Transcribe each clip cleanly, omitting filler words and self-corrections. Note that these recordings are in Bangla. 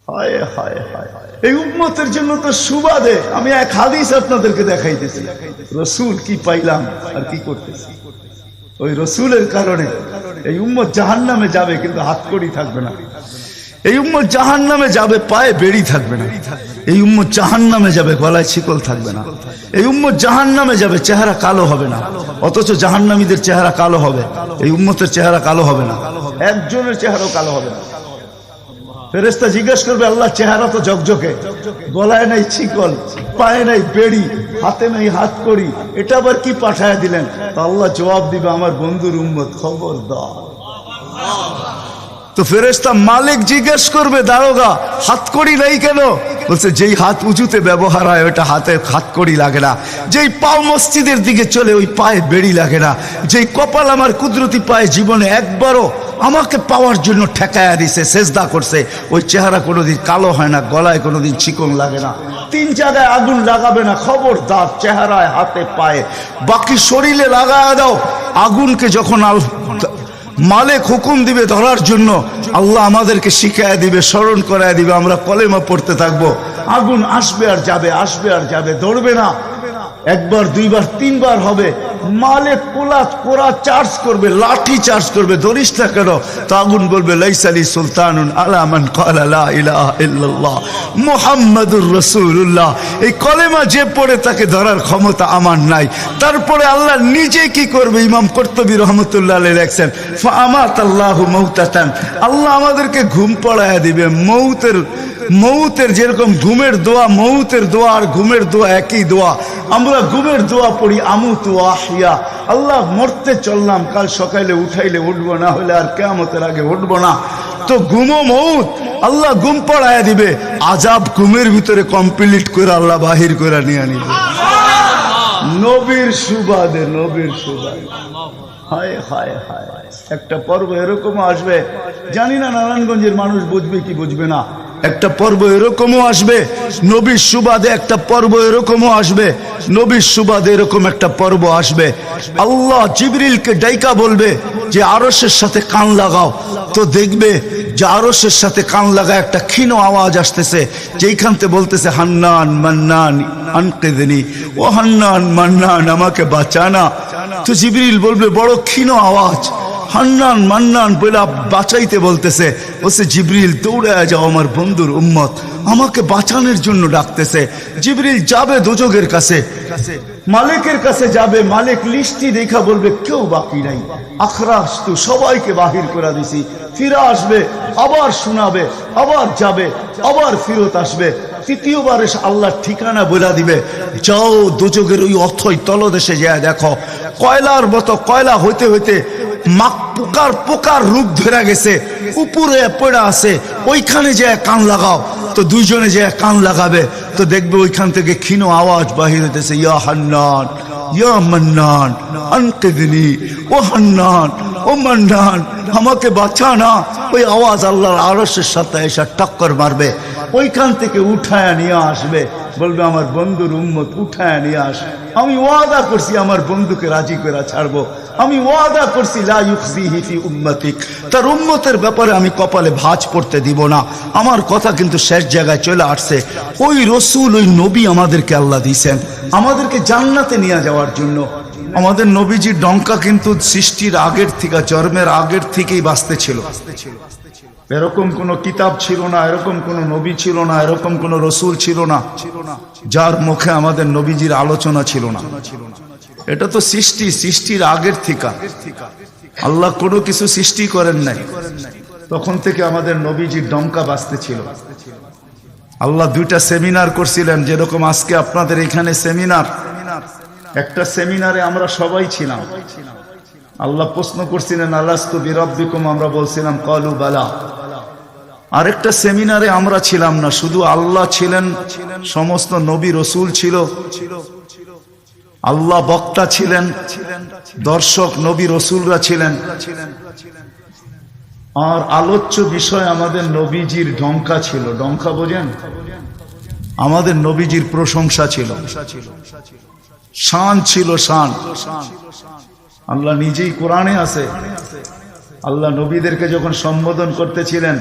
হায় হায় হায়, এই উম্মতের জন্য তো সুবাদে আমি এক হাদিস আপনাদেরকে দেখাইতেছি। রসুল কি পাইলাম আর কি করতেছি। ওই রসুলের কারণে এই উম্মত জাহান্নামে যাবে, কিন্তু হাতকড়ি থাকবে না। এই উম্মত জাহান্নামে যাবে, পায়ে বেড়ি থাকবে না। এই উম্মত জাহান্নামে যাবে, গলায় শিকল থাকবে না। এই উম্মত জাহান্নামে যাবে, চেহারা কালো হবে না। অথচ জাহান্নামীদের চেহারা কালো হবে, এই উম্মতের চেহারা কালো হবে না। একজনের চেহারাও কালো হবে না। ফেরেশতা জিজ্ঞেস করবে, আল্লাহ চেহারা তো ঝকঝকে, গলায় নাই শিকল, পায়ে নাই বেড়ি, হাতে নাই হাতকড়ি, এটা আবার কি পাঠায় দিলেন? তো আল্লাহ জবাব দিবে, আমার বন্ধুর উম্মত, খবরদার। তো ফেরেশতা মালিক জিজ্ঞেস করবে, দারোগা হাতকড়ি নাই কেন? বলছে, যেই হাত উঁচুতে ব্যবহার হয় ওটা হাতে হাতকড়ি লাগে না। যেই পাও মসজিদের দিকে চলে ওই পায়ে বেড়ি লাগে না। যেই কপাল আমার কুদরতি পায়ে জীবনে একবারও আমাকে পাওয়ার জন্য ঠেকায়া দিছে, সেজদা করছে, ওই চেহারা কোনোদিন কালো হয় না, গলায় কোনোদিন চিকন লাগে না। 3 জায়গায় আগুন লাগাবে না, খবরদার। চেহারায়, হাতে, পায়ে, বাকি শরীরে লাগায়া দাও। আগুনকে যখন মালিক হুকুম দিবে ধরার জন্য, আল্লাহ আমাদেরকে শিখায় দিবে, স্মরণ করায় দিবে, আমরা কলেমা পড়তে থাকবো। আগুন আসবে আর যাবে, আসবে আর যাবে, ধরবে না। একবার, দুইবার, 3 বার হবে। মালিক কোরা চার্জ করবে, লাঠি চার্জ করবে, ধরিস না কেন? তো আগুন বলবে, লাইসালি সুলতানুন আলা মান ক্বালা লা ইলাহা ইল্লাল্লাহ মুহাম্মাদুর রাসূলুল্লাহ। এই কলেমা যে পড়ে তাকে ধরার ক্ষমতা আমার নাই। তারপরে আল্লাহ নিজে কি করবে? ইমাম কুরতুবী রাহমাতুল্লাহ আলাইহি লেখছেন, ফাআমাতাল্লাহু মাউতাতান, আল্লাহ আমাদেরকে ঘুম পড়ায়া দিবে। মৌতের যেরকম ঘুমের দোয়া, মৌতের দোয়া আর ঘুমের দোয়া একই দোয়া। আমরা ঘুমের দোয়া পড়ি, আমুতু আহিয়া, আল্লাহ মরতে চললাম, কাল সকালে উঠাইলে উঠবো, না হলে আর কিয়ামতের আগে উঠবো না। তো ঘুমো মৌত, আল্লাহ ঘুম পড়ায়া দিবে। আজাব ঘুমের ভিতরে কমপ্লিট করে আল্লাহ বাহির করে নিয়ে নিবে। নবীর সুবাদে, নবীর সুবাদে। হায় হায় হায়, একটা পর্ব এরকমও আসবে, জানি না নারায়ণগঞ্জের মানুষ বুঝবে কি বুঝবে না। একটা পর্ব এরকমও আসবে নবীর সুবাদে, একটা পর্ব এরকমও আসবে নবীর সুবাদে, এরকম একটা পর্ব আসবে। আল্লাহ জিবরিলকে ডাইকা বলবে যে আরশের সাথে কান লাগাও। তো দেখবে যে আরশের সাথে কান লাগা একটা ক্ষীণ আওয়াজ আসতেছে, যেইখান থেকে বলতেছে, হান্নান মান্নান আনকিদনি, ও হান্নান মান্নান আমাকে বাঁচানা। তো জিবরিল বলবে, বড় ক্ষীণ আওয়াজ, হান্নান মান্নান বলে বাঁচাইতে বলতেছে। বলছে, জিবরিল দৌড়ায় যাও, আমার বন্ধুর উম্মত আমাকে বাঁচানোর জন্য ডাকতেছে। জিবরিল যাবে দোজখের কাছে, মালিকের কাছে যাবে। মালিক লিস্টি দেখা বলবে, কেউ বাকি নাই, আখরাস তো সবাইকে বাহির করে দিছি। ফিরে আসবে, আবার শোনাবে, আবার যাবে, আবার ফিরত আসবে। তৃতীয়বার এসে আল্লাহর ঠিকানা বলে দিবে, যাও দোজখের ওই অথই তলদেশে যায় দেখো, কয়লার মতো কয়লা হইতে হইতে পোকার রূপ ধরে গেছে, উপরে পড়ে আছে, ওইখানে যে কান লাগাও। তো দুইজনে যে কান লাগাবে, তো দেখবে ওইখান থেকে ক্ষীণ আওয়াজ বাহির হইতেছে, ইয়া হান্নান ইয়া মান্নান আনকিদনি, ও হান্নান ও মান্নান আমাকে বাঁচানা। ওই আওয়াজ আল্লাহর আরশের সাথে এসে টক্কর মারবে, ওইখান থেকে উঠায় নিয়ে আসবে। বলবে, আমার বন্ধুর উম্মত উঠায় নিয়ে আস, আমি ওয়াদা করছি আমার বন্ধুকে রাজি করে ছাড়বো। আমি ওয়াদা করছি লা ইউখজিহি ফি উম্মতিক, তার উম্মতের ব্যাপারে আমি কপালে ভাঁজ পড়তে দিব না। আমার কথা কিন্তু শেষ জায়গায় চলে আসছে। ওই রসুল, ওই নবী আমাদেরকে আল্লাহ দিয়েছেন আমাদেরকে জান্নাতে নিয়ে যাওয়ার জন্য। আমাদের নবীজির ডঙ্কা কিন্তু সৃষ্টির আগের থেকে, জন্মের আগের থেকেই বাজতে ছিল। এরকম কোন কিতাব ছিল না, এরকম কোন নবী ছিল না, এরকম কোন রসুল ছিল না যার মুখে আমাদের নবীজির আলোচনা ছিল না। এটা তো সৃষ্টির আগের থেকে। আল্লাহ কোনো কিছু সৃষ্টি করেন নাই, তখন থেকে আমাদের নবীজির ডঙ্কা বাজতে ছিল। আল্লাহ 2টা সেমিনার করছিলেন, যেরকম আজকে আপনাদের এখানে সেমিনার। একটা সেমিনারে আমরা সবাই ছিলাম। আল্লাহ প্রশ্ন করছিলেন, আলাস্তু বিরাব্বিকুম, আমরা বলছিলাম ক্বালু বালা। আরেকটা সেমিনারে আমরা ছিলাম না, শুধু আল্লাহ ছিলেন, সমস্ত নবী রসুল ছিল, আল্লাহ বক্তা ছিলেন, দর্শক নবী রসুলরা ছিলেন, আর আলোচ্য বিষয় আমাদের নবীজির ডঙ্কা ছিল। ডঙ্কা বোঝেন? আমাদের নবীজির প্রশংসা ছিল, শান ছিল, শান। আল্লাহ নিজেই কোরআনে আছে, আল্লাহ নবীদেরকে যখন সম্বোধন করতেছিলেন,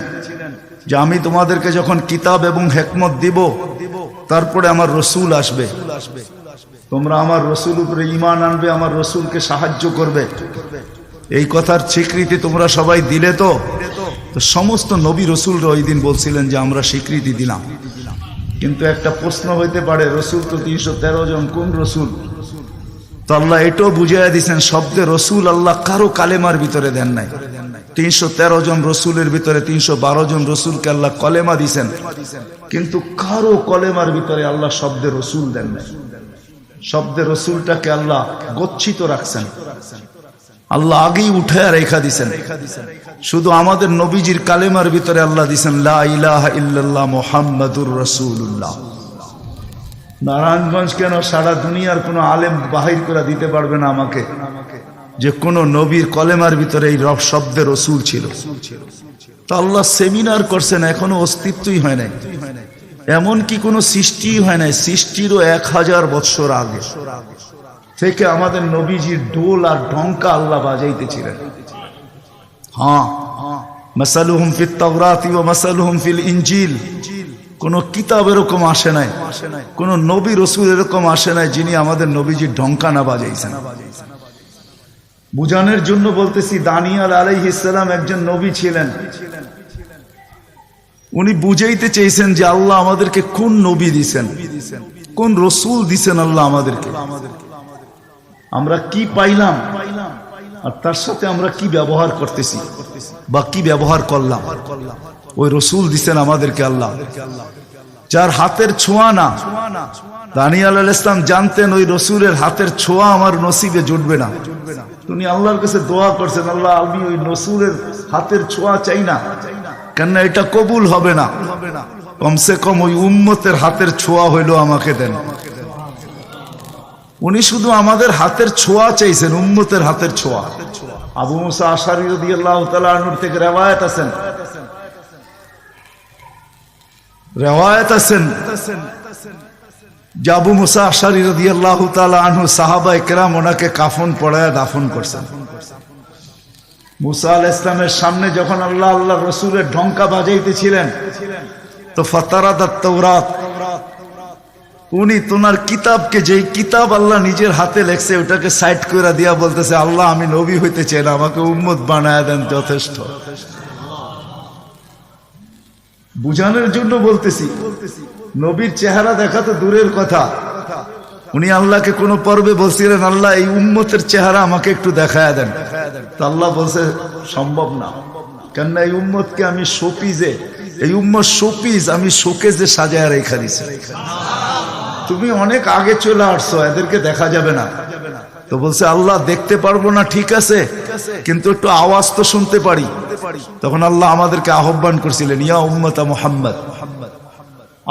যে আমি তোমাদেরকে যখন কিতাব এবং হিকমত দিব তারপরে আমার রসুল আসবে, তোমরা আমার রসুল উপরে ঈমান আনবে, আমার রসুলকে সাহায্য করবে। এই কথার স্বীকৃতি তোমরা সবাই দিলে তো? তো সমস্ত নবী রসুলরা ওই দিন বলছিলেন যে আমরা স্বীকৃতি দিলাম। কিন্তু একটা প্রশ্ন হইতে পারে, রসুল তো 313 জন, কোন রসুল? তো আল্লাহ এটাও বুঝাইয়া দিচ্ছেন, শব্দে রসুল আল্লাহ কারো কালেমার ভিতরে দেন নাই। 313 জন রসুলের ভিতরে 312 জন রসুলকে আল্লাহ কলেমা দিছেন, কিন্তু কারো কলেমার ভিতরে আল্লাহ শব্দে রসুল দেন নাই। শব্দে রসুলটাকে আল্লাহ গচ্ছিত রাখছেন, আল্লাহ আগেই উঠায় রেখা দিছেন। শুধু আমাদের নবীজির কালেমার ভিতরে আল্লাহ দিছেন লা ইলাহা ইল্লাল্লাহ মুহাম্মাদুর রাসূলুল্লাহ। নারায়ণগঞ্জ কেন, সারা দুনিয়ার কোনো আলেম বাহির করে দিতে পারবে না আমাকে যে কোন নবীর কলেমার ভিতরে এই রব শব্দে রসুল ছিল। তো আল্লাহ সেমিনার করছেন, এখনো অস্তিত্বই হয় নাই, এমনকি কোনো সৃষ্টি হয় নাই। সৃষ্টিরও 1000 বৎসর আগে থেকে আমাদের নবীজির ডোল আর ডঙ্কা আল্লাহ বাজাইতেছিলেন। হ্যাঁ, মাসালুহুম ফিত তাওরাতি ওয়া মাসালুহুম ফিল ইনজিল। কোন কিতাব এরকম আসে নাই, কোন নবী রসুল এরকম আসে নাই যিনি আমাদের নবীজির ডঙ্কা না বাজাইছেন। বুঝানোর জন্য বলতেছি, দানিয়াল আলাইহিস সালাম একজন নবী ছিলেন। উনি বুঝাইতে চেয়েছেন যে আল্লাহ আমাদেরকে কোন নবী দিছেন, কোন রসুল দিছেন আল্লাহ আমাদেরকে, আমরা কি পাইলাম আর তার সাথে আমরা কি ব্যবহার করতেছি বা কি ব্যবহার করলাম। ওই রসুল দিছেন আমাদেরকে আল্লাহ, যার হাতের ছোঁয়া না। দানিয়াল আলাইহিস সালাম জানতেন ওই রসুলের হাতের ছোঁয়া আমার নসিবে জুটবে না। তিনি আল্লাহর কাছে দোয়া করছেন, আল্লাহ আমি ওই রসুলের হাতের ছোঁয়া চাই না, কেননা এটা কবুল হবে না, কমসে কম ওই উম্মতের হাতের ছোঁয়া হইলো আমাকে দেন। উনি শুধু আমাদের হাতের ছোঁয়া চাইছেন, উম্মতের হাতের ছোঁয়া। আবু মুসা আশআরী রাদিয়াল্লাহু তাআলা আনহু থেকে রিওয়ায়াত আছেন যে আবু মুসা আশআরী রাদিয়াল্লাহু তাআলা আনহু সাহাবায়ে কেরাম ওনাকে কাফন পরায়া দাফন করছেন। মুসা আলাইহিস সালামের সামনে যখন আল্লাহ রসুলের ঢঙ্কা বাজাইতেছিলেন, তো ফাতারাদাত তাওরাত, উনি তোনার কিতাবকে, যেই কিতাব আল্লাহ নিজের হাতে লেখছে ওটাকে সাইড করে দিয়া বলতেছে, আল্লাহ আমি নবী হইতে চাই না, আমাকে উম্মত বানায় দেন, যথেষ্ট। বুঝানোর জন্য বলতেছি, নবীর চেহারা দেখা তো দূরের কথা, উনি আল্লাহকে কোন পর্বে বলছিলেন, আল্লাহ এই উম্মতের চেহারা আমাকে একটু দেখায় দেন। তো আল্লাহ বলছে সম্ভব না, কেননা এই উম্মতকে আমি শোপিজে, এই উম্মত শোপিস আমি শোকেজে সাজায় রেখা দিছি, তুমি অনেক আগে চলে আসছো, এদেরকে দেখা যাবে না। তো বলছে আল্লাহ দেখতে পারবো না, ঠিক আছে, কিন্তু একটু আওয়াজ তো শুনতে পারি। তখন আল্লাহ আমাদেরকে আহ্বান করছিলেন, ইয়া উম্মতা মুহাম্মদ।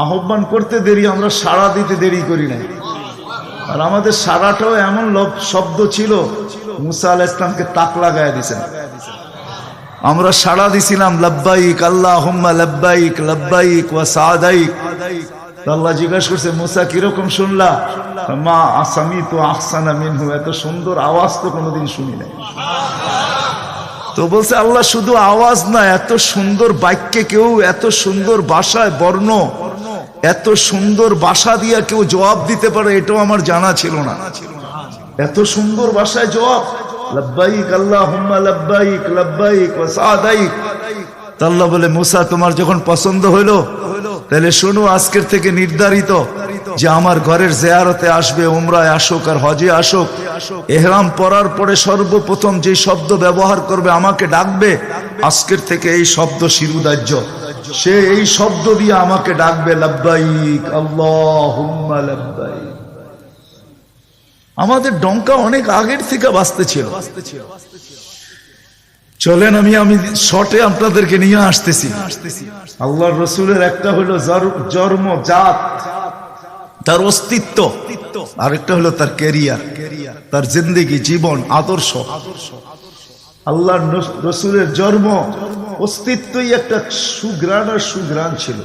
আহ্বান করতে দেরি, আমরা সাড়া দিতে দেরি করি নাই। আর আমাদের সাড়াটাও এমন শব্দ ছিল, মুসা আলাইহিস সালামকে তাক লাগায় দিয়েছেন। আমরা সাড়া দিছিলাম লাব্বাইক আল্লাহুম্মা লাব্বাইক লাব্বাইক ওয়া সাদাইক। আল্লাহ জিজ্ঞাসা করছে, মুসা কিরকম শুনলা? মা আসামিতু আহসানা মিনহু, এত সুন্দর আওয়াজ তো কোনোদিন শুনি নাই। তো বলছে আল্লাহ শুধু আওয়াজ না, এত সুন্দর বাক্যে কেউ, এত সুন্দর ভাষায় বর্ণ, এত সুন্দর ভাষা দিয়া কেউ জবাব দিতে পারে, এটাও আমার জানা ছিল না। এত সুন্দর ভাষায় জবাব, লাব্বাইক আল্লাহুম্মা লাব্বাইক লাব্বাইক ওয়া সাদাইক। আল্লাহ বলে, মুসা তোমার যখন পছন্দ হইলো, তাহলে শোনো, আজকের থেকে নির্ধারিত যে আমার ঘরের জিয়ারতে আসবে, উমরায় আসুক আর হজে আসুক, ইহরাম পরার পরে সর্বপ্রথম যে শব্দ ব্যবহার করবে, আমাকে ডাকবে, আজকের থেকে এই শব্দ শিরুদার্য, সে এই শব্দ দিয়ে আমাকে ডাকবে, লাব্বাইক আল্লাহুম্মা লাব্বাইক। আমাদের ডঙ্কা অনেক আগের থেকে বাজতে ছিল। চলেন আমি শর্টে আপনাদেরকে নিয়ে আসতেছি। আল্লাহর রসুলের একটা হলো জন্ম, জাত, তার অস্তিত্ব, আরেকটা হলো তার ক্যারিয়ার, তার জিন্দেগি, জীবন, আদর্শ। আল্লাহর রসুলের জন্ম, অস্তিত্বই একটা সুঘ্রাণ আর সুঘ্রাণ ছিল।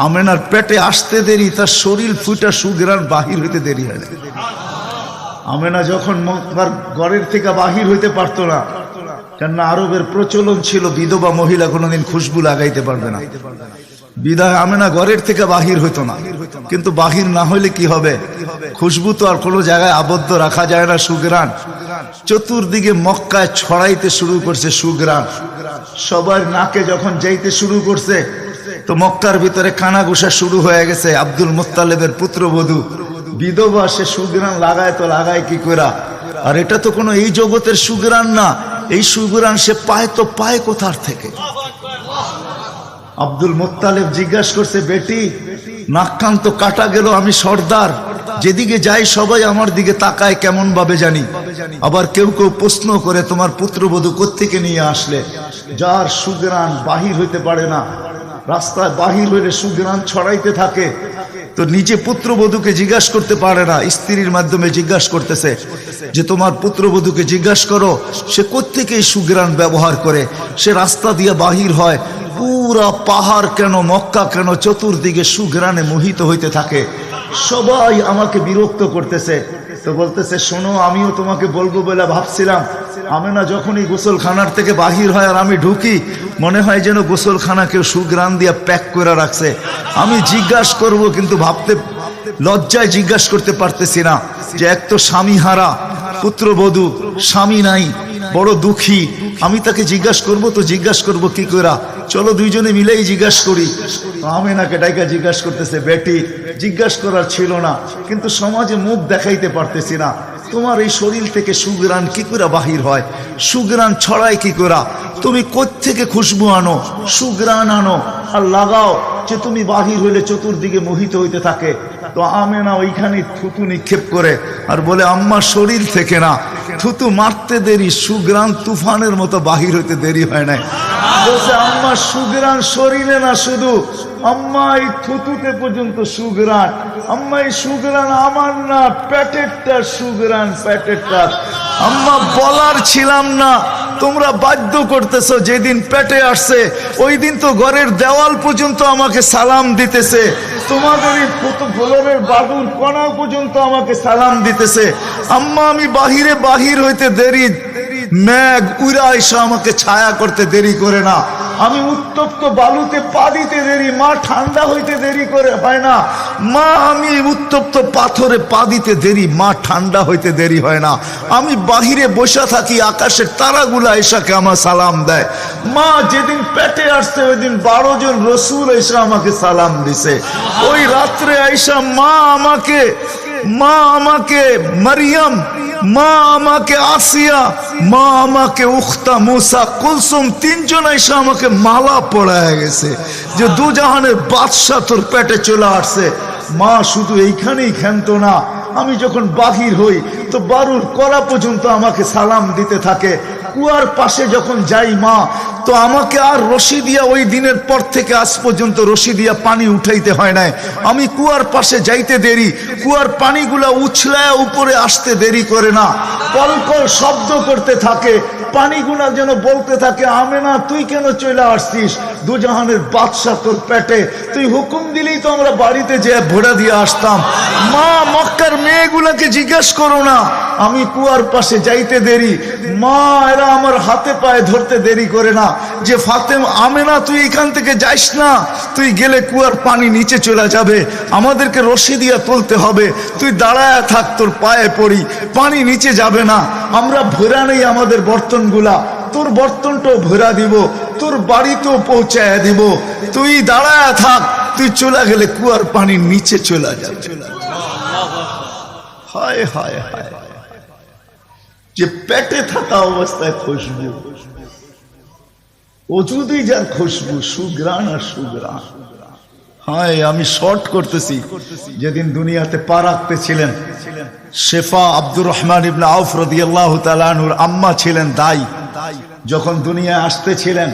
আমেনার পেটে আসতে দেরি, তার শরীর ফুটা সুঘ্রাণ বাহির হইতে দেরি হয়। আমেনা যখন তার ঘরের থেকে বাহির হইতে পারতো না, কেননা আরবের প্রচলন ছিল বিধবা মহিলা কোনোদিন খুশবু লাগাইতে পারবে না। বিদায় আমেনা ঘরের থেকে বাহির হইতো না, কিন্তু বাহির না হইলে কি হবে, খুশবু তো আর কোনো জায়গায় আবদ্ধ রাখা যায় না। সুগ্রাণ চতুর্দিকে মক্কায় ছড়াইতে শুরু করছে সুগ্রাণ। সবার নাকে যখন যাইতে শুরু করছে তো মক্কার ভিতরে কানাঘুষা শুরু হয়ে গেছে। আব্দুল মুত্তালিবের পুত্রবধূ বিধবা, সে সুগ্রাণ লাগায় তো লাগায় কি করা। আর এটা তো কোনো এই জগতের সুগ্রাণ না, এই সুগ্রাণ সে পায় তো পায় কোথার থেকে। আব্দুল মুত্তালিব জিজ্ঞাসা করছে, বেটি নাক কান তো কাটা গেল, আমি সর্দার, যেদিকে যাই সবাই আমার দিকে তাকায় কেমন ভাবে জানি। আবার কেউ কেউ প্রশ্ন করে, তোমার পুত্রবধূ কোত্থেকে নিয়ে আসলে? যার সুগ্রাণ বাহির হইতে পারে না, রাস্তায় বাহির হইলে সুগ্রাণ ছড়াইতে থাকে, তো নিজে পুত্রবধূকে জিজ্ঞাসা করতে পারে না, স্ত্রীর মাধ্যমে জিজ্ঞাসা করতেছে যে তোমার পুত্রবধূকে জিজ্ঞাসা করো সে কোত্থেকে এই সুগ্রাণ ব্যবহার করে। সে রাস্তা দিয়ে বাহির হয়, পুরা পাহাড় কেন, মক্কা কেন, চতুর্দিকে সুগ্রাণে মোহিত হইতে থাকে। সবাই আমাকে বিরক্ত করতেছে। তো বলতেছে, শোনো, আমিও তোমাকে বলবো বলে ভাবছিলাম। আমেনা যখনই গোসলখানার থেকে বাহির হয় আর আমি ঢুকি, মনে হয় যেন গোসলখানা কেউ সুগ্রাণ দিয়ে প্যাক করে রাখছে। আমি জিজ্ঞাসা করব, কিন্তু ভাবতে লজ্জায় জিজ্ঞাসা করতে পারতেছি না। যে এক তো স্বামী হারা পুত্রবধূ, স্বামী নাই, বড় দুঃখী, আমি তাকে জিজ্ঞাসা করব, তো জিজ্ঞাসা করব কি করা? চলো দুইজনে মিলেই জিজ্ঞাসা করি। আমেনাকে ডাইকা জিজ্ঞাসা করতেছে, বেটি জিজ্ঞাসা করার ছিল না, কিন্তু সমাজে মুখ দেখাইতে পারতেছি না, তোমার এই শরীর থেকে সুগ্রাণ কি করে বাহির হয়, সুগ্রাণ ছড়ায় কি করে? তুমি কোত্থেকে খুশবু আনো, সুগ্রাণ আনো আর লাগাও যে তুমি বাহির হইলে চতুর্দিকে মোহিত হইতে থাকে। তো আমেনা ওইখানে থুতু নিক্ষেপ করে আর বলে, আম্মা শরীর থেকে না, থুতু মারতে দেরি, সুগ্রাণ তুফানের মতো বাহির হইতে দেরি হয় নাই। বলছে, আম্মা সুগ্রাণ শরীরে না, শুধু আম্মা এই থুতুতে পর্যন্ত সুগ্রাণ। আম্মা এই সুগ্রাণ আমার না, পেটেরটা সুগ্রাণ, পেটেরটা। আম্মা বলার ছিলাম না, তোমরা বাধ্য করতেছো। যেদিন পেটে আসছে ওই দিন তো ঘরের দেওয়াল পর্যন্ত আমাকে সালাম দিতেছে, তোমাদের এই ফ্লোরের বাদুর কণা পর্যন্ত আমাকে সালাম দিতেছে। আম্মা আমি বাহির হইতে দেরি, মেঘ উড়া এসে আমাকে ছায়া করতে দেরি করে না। আমি উত্তপ্ত বালুতে পা দিতে দেরি, মা ঠান্ডা হইতে দেরি করে হয় না। মা আমি উত্তপ্ত পাথরে পা দিতে দেরি, মা ঠান্ডা হইতে দেরি হয় না। আমি বাহিরে বসে থাকি, আকাশের তারাগুলা এসাকে আমার সালাম দেয়। মা যেদিন পেটে আসছে ওই দিন 12 জন রসুল এসে আমাকে সালাম দিছে। ওই রাত্রে আইসা মা আমাকে মারিয়াম, মা আমাকে আসিয়া, মা আমাকে উখতা মুসা কুলসুম, 3 জন এসে আমাকে মালা পড়ায় গেছে যে দুজাহানের বাদশা তোর পেটে চলে আসছে। মা শুধু এইখানেই ক্ষান্ত না, আমি যখন বাহির হই তো বারুর করা পর্যন্ত আমাকে সালাম দিতে থাকে। কুয়ার পাশে যখন যাই মা, তো আমাকে আর রশি দিয়া, ওই দিনের পর থেকে আজ পর্যন্ত রশি দিয়া পানি উঠাইতে হয় নাই। আমি কুয়ার পাশে যাইতে দেরি, কুয়ার পানিগুলা উছলায় উপরে আসতে দেরি করে না, কলকল শব্দ করতে থাকে, পানিগুলা যেন বলতে থাকে, আমেনা তুই কেন চলে আসছিস, দুজাহানের বাদশা তোর পেটে, তুই হুকুম দিলেই তো আমরা বাড়িতে যেয়ে ভোড়া দিয়ে আসতাম। মা মক্কার মেয়েগুলাকে জিজ্ঞেস করো না, আমি কুয়ার পাশে যাইতে দেরি, মা এরা আমার হাতে পায়ে ধরতে দেরি করে না যে ফাতেমা, আমেনা তুই এখান থেকে যাইস না, তুই গেলে কুয়ার পানি নিচে চলে যাবে, আমাদেরকে রশি দিয়া তুলতে হবে, তুই দাঁড়ায় থাক, তোর পায়ে পড়ি, পানি নিচে যাবে না, আমরা ভরা নেই আমাদের বর্তনগুলা, তোর বর্তনটাও ভরা দিব, তোর বাড়িতেও পৌঁছায় দিব, তুই দাঁড়ায় থাক, তুই চলে গেলে কুয়ার পানি নিচে চলে যাবে। হায় হায় হায়, যে পেটে থাকা অবস্থায় খুশবু, ওজুদেই যার খুশবু, সুগ্রাণ আর সুগ্রাণ। হায়, আমি শর্ট করতেছি। যেদিন দুনিয়াতে পা রাখতেছিলেন, শেফা আব্দুর রহমান ইবনে আউফ রাদিয়াল্লাহু তাআলা আনহুর আম্মা ছিলেন দাই। যখন দুনিয়ায় আসতেছিলেন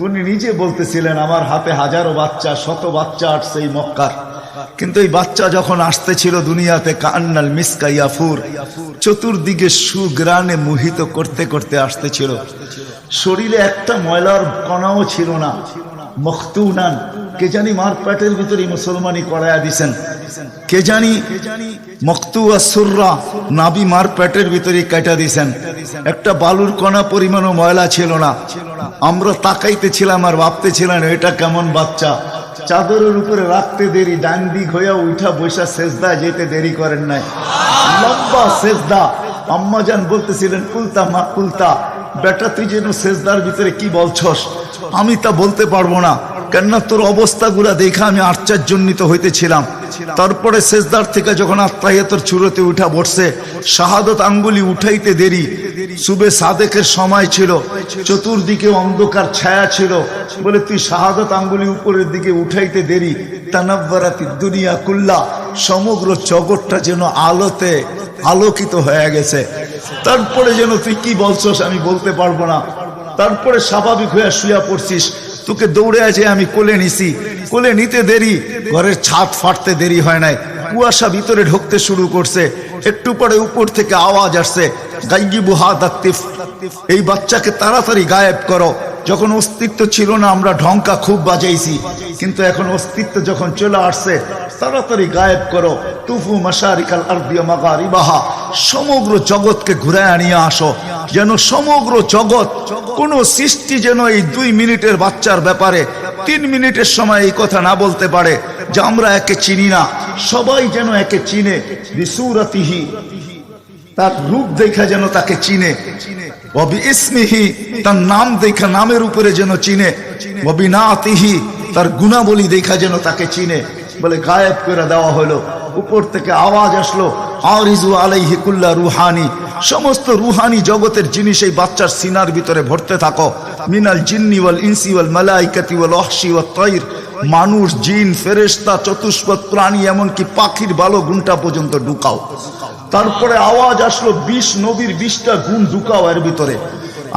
উনি নিজে বলতেছিলেন, আমার হাতে হাজারো বাচ্চা, শত বাচ্চা আসছে এই মক্কার, কিন্তু এই বাচ্চা যখন আসতেছিল দুনিয়াতে, কান্নাল মিসকা ইয়াফুর, চতুর্দিকে সুগ্রাণে মোহিত করতে করতে আসতেছিল। শরীরে একটা ময়লার কণাও ছিল না। মখতুনান, কে জানি মার পেটের ভিতরে মুসলমানি করাইয়া দিছেন। কে জানি মকতুয়া সুররা নাবি মার পেটের ভিতরে কাটা দিয়েছেন। একটা বালুর কণা পরিমাণও ময়লা ছিল না। আমরা তাকাইতেছিলাম আর ভাবতেছিলাম এটা কেমন বাচ্চা। চাদরের উপরে রাখতে দেরি, ডান দিক হইয়া উঠা বৈশা সেজদা যেতে দেরি করেন নাই, লম্বা সেজদা। আম্মাজান বলতেছিলেন কুলতা মা কুলতা, বেটা তুই যেন সেজদার ভিতরে কি বলছস, আমি তা বলতে পারবো না, কেননা তোর অবস্থাগুলা দেখা আমি আশ্চর্যান্বিত হইতেছিলাম। তারপরে সেজদার থেকে যখন আত্মাহিয়াতের চূড়াতে উঠা বসছে, শাহাদত আঙ্গুলি উঠাইতে দেরি, সুবে সাদেকের সময় ছিল, চতুর্দিকে অন্ধকার ছায়া ছিল, বলে তুই শাহাদত আঙ্গুলি উপরের দিকে উঠাইতে দেরি, তানাব্বারাতি দুনিয়া কুল্লা, সমগ্র জগৎটা যেন আলোতে আলোকিত হয়ে গেছে। তারপরে যেন তুই কি বলছস আমি বলতে পারবো না। তারপরে স্বাভাবিক হয়ে শুয়া পড়ছিস, তোকে দৌড়ে আছে আমি কোলে নিছি, কোলে নিতে দেরি, ঘরের ছাদ ফাটতে দেরি হয় নাই, কুয়াশা ভিতরে ঢুকতে শুরু করছে, একটু পরে উপর থেকে আওয়াজ আসছে গাইয়িবু হাদা তিফল, এই বাচ্চাকে তাড়াতাড়ি গায়েব করো। যখন অস্তিত্ব ছিল না আমরা ঢঙ্কা খুব বাজাইছি, কিন্তু এখন অস্তিত্ব যখন চলে আসছে তাড়াতাড়ি গায়েব করো। তুফু মাশারিকাল আরদি ওয়া মাগারিবাহা, সমগ্র জগৎকে ঘুরায় নিয়ে আসো, যেন সমগ্র জগৎ, কোন সৃষ্টি যেন এই 2 মিনিটের বাচ্চার ব্যাপারে 3 মিনিটের সময় এই কথা না বলতে পারে যে আমরা একে চিনি না। সবাই যেন একে চিনে, বিসুরাতিহি, তার রূপ দেখা যেন তাকে চিনে, ওয়াবি ইসমিহি, তার নাম দেখা নামের উপরে যেন চিনে, ওয়াবি নাতিহি, তার গুণাবলী দেখা যেন তাকে চিনে। বলে গায়েব করে দেওয়া হলো। উপর থেকে আওয়াজ আসলো আরিজু আলাইহি কুল্লা রুহানি, সমস্ত রুহানি জগতের জিনিস এই বাচ্চার সিনার ভিতরে ভরতে থাকো। মিনাল জিন্নি ওয়াল ইনসি ওয়াল মালাইকাতি ওয়াল ওয়াহশি ওয়াত তাইর, মানুষ, জিন, ফেরেশতা, চতুষ্পদ প্রাণী, এমনকি পাখির ভালো গুণটা পর্যন্ত ঢুকাও। তারপরে আওয়াজ আসলো 20 নবীর 20টা গুণ ঢুকাও এর ভিতরে।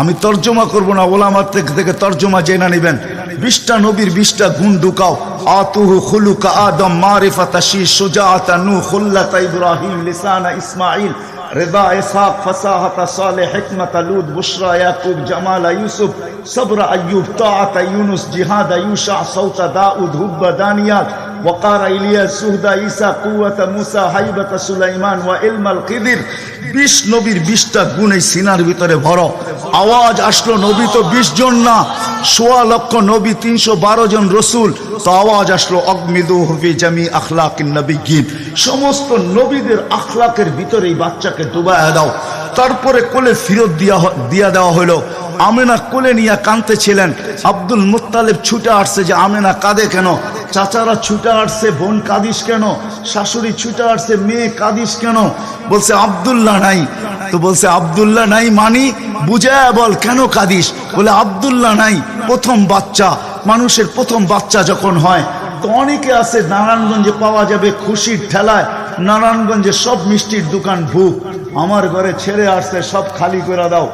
আমি তর্জমা করব না, ওলামার থেকে তর্জমা জেনে নেবেন। 20টা নবীর 20টা গুণ ঢুকাও। আতুহু খুলুকা আদম, মারিফাতা শীশ, সুজাআতা নূহ, খুল্লাতা ইব্রাহিম, লিসানা ইসমাঈল, রিদা ইসহাক, ফাসাহাতা সালেহ, হিকমাতা লূত, বুশরা ইয়াকুব, জামালা ইউসুফ, সবরা আইয়ুব, তাআতা ইউনুস, জিহাদা ইউশা, সাউতা দাউদ, হুব্বা দানিয়াল, ওয়াকারা ইলিয়াস, সুহদা ঈসা, কুওয়াতা মুসা, হাইবাতা সুলাইমান, ওয়া ইলমাল খিদির। 20 নবীর 20টা গুণ এই সিনার ভিতরে ভরো। আওয়াজ আসলো, নবী তো 20 জন না, 1.25 লক্ষ নবী, 312 জন রসুল। তো আওয়াজ আসলো অগমিদুহু ফি জামি আখলাকিন নবিয়্যিন, সমস্ত নবীদের আখলাকের ভিতরে এই বাচ্চাকে ডুবায়া দাও। তারপরে কোলে ফিরত দিয়া দেওয়া হলো। আমেনা কোলে নিয়ে কাঁদতেছিলেন। আব্দুল মুত্তালিব ছুটে আসছে যে আমেনা কাঁদে কেন, চাচারা ছুটে আসছে, বোন কাঁদিস কেন, শাশুড়ি ছুটে আসছে, মেয়ে কাঁদিস কেন? বলছে আব্দুল্লাহ নাই। তো বলছে আব্দুল্লাহ নাই মানি বুঝায় বল, কেন কাঁদিস? বলে আব্দুল্লাহ নাই, প্রথম বাচ্চা, মানুষের প্রথম বাচ্চা যখন হয় তো অনেকে আছে নারায়ণগঞ্জে পাওয়া যাবে খুশির ঠেলায়, নারায়ণগঞ্জে সব মিষ্টির দোকান ভুক, আমার ঘরে ছেড়ে আসছে, সব খালি করে দাও।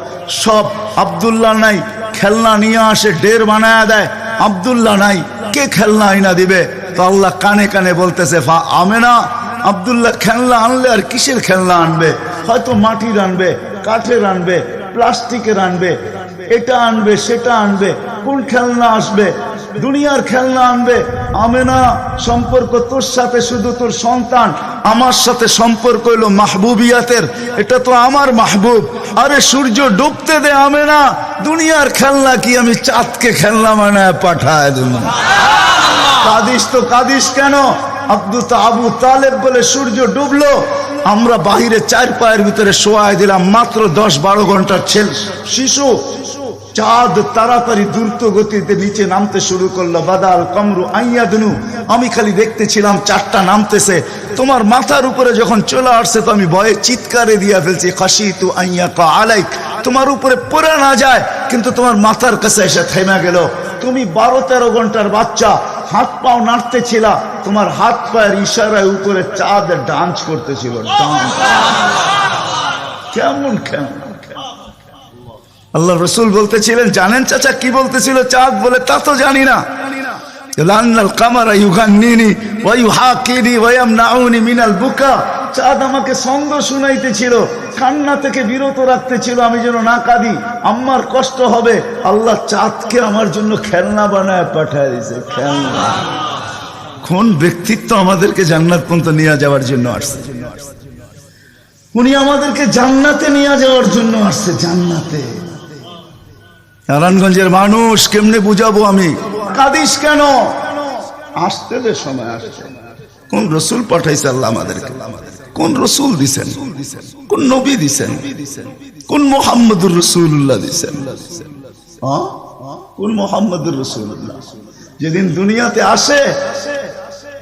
সব আব্দুল্লাহ নাই, খেলনা নিয়ে আসে, ডের বানায় দেয়, আব্দুল্লাহ নাই, কে খেলনা আইনা দিবে? তো আল্লাহ কানে কানে বলতেছে আমেনা, আব্দুল্লাহ খেলনা আনলে আর কিসের খেলনা আনবে? হয়তো মাটির আনবে, কাঠের আনবে, প্লাস্টিকের আনবে, এটা আনবে, সেটা আনবে, কোন খেলনা আসবে? দুনিয়ার খেলনা আনবে। আমেনা, সম্পর্ক তোর সাথে শুধু তোর সন্তান, আমার সাথে সম্পর্ক হইল মাহবুবিয়াতের, এটা তো আমার মাহবুব। আরে সূর্য ডুবতে দে আমেনা, দুনিয়ার খেলনা কি আমি চাঁদকে খেলনা বানায় পাঠায় দেব? কাঁদিস তো কাঁদিস কেন? আবু তালেব বলে সূর্য ডুবলো, আমরা বাহিরে 4 পায়ের ভিতরে শোয়াই দিলাম, মাত্র 10-12 ঘন্টার শিশু। চাঁদ তাড়াতাড়ি দ্রুত গতিতে নিচে নামতে শুরু করলো। বাদাল কমরু আইয়াদনু, আমি খালি দেখতেছিলাম 4টা নামতেছে। তোমার মাথার উপরে যখন চলে আসছে তো আমি ভয়ে চিৎকারে দিয়া ফেলছি, খাশিতু আইয়াকা আলাইক, তোমার উপরে পড়ে না যায়, কিন্তু তোমার মাথার কাছে এসে থেমে গেল। তুমি 12-13 ঘন্টার বাচ্চা, হাত পাও নাড়তেছিল, তোমার হাত পায়ের ইশারায় উপরে চাঁদ ডান্স করতেছিল। কেমন কেমন আল্লাহ রসুল বলতেছিলেন, জানেন চাচা কি বলতেছিল চাঁদ? বলে তা তো জানি না। চাঁদ আমাকে ছন্দ শুনাইতেছিল, কান্না থেকে বিরত রাখতেছিল, আমি যেন না কাঁদি, আম্মার কষ্ট হবে। আল্লাহ চাঁদকে আমার জন্য খেলনা বানায় পাঠায় দিয়েছে, খেলনা। কোন ব্যক্তিত্ব আমাদেরকে জান্নাত পর্যন্ত নিয়ে যাওয়ার জন্য আসছে? উনি আমাদেরকে জান্নাতে নিয়ে যাওয়ার জন্য আসছে, জান্নাতে। নারায়ণগঞ্জের মানুষ কেমনে বুঝাবো আমি? কাঁদিস কেন? আসতে যে সময় আসছে। কোন রসুল পাঠাইছে আল্লাহ আমাদেরকে? কোন রসুল দিছেন? কোন নবী দিছেন? কোন মুহাম্মদুর রাসূলুল্লাহ দিছেন? কোন মুহাম্মদুর রাসূলুল্লাহ? যেদিন দুনিয়াতে আসে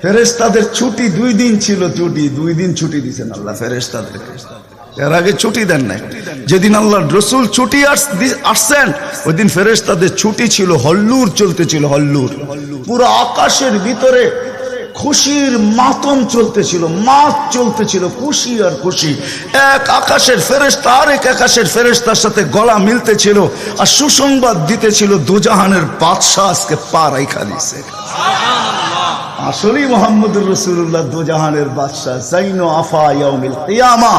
ফেরেশতাদের ছুটি 2 দিন ছিল, ছুটি 2 দিন ছুটি দিছেন আল্লাহ ফেরেশতাদেরকে। এর আগে ছুটি দেন নাই। যেদিন আল্লাহর রাসূল ছুটি আসছেন ওই দিন ফেরেশতাদের ছুটি ছিল, হল্লুর চলতেছিল, হল্লুর। পুরো আকাশের ভিতরে খুশির মাতম চলতেছিল, মাত চলতেছিল, খুশি আর খুশি। এক আকাশের ফেরেশতা আরেক আকাশের ফেরেশতার সাথে গলা মিলতেছিল আর সুসংবাদ দিতেছিল দুজাহানের বাদশা আজকে পা রাইখা দিছে। আসলেই মুহাম্মদুর রাসূলুল্লাহ দুজাহানের বাদশা, জাইনো আফা ইয়াউমিল কিয়ামা।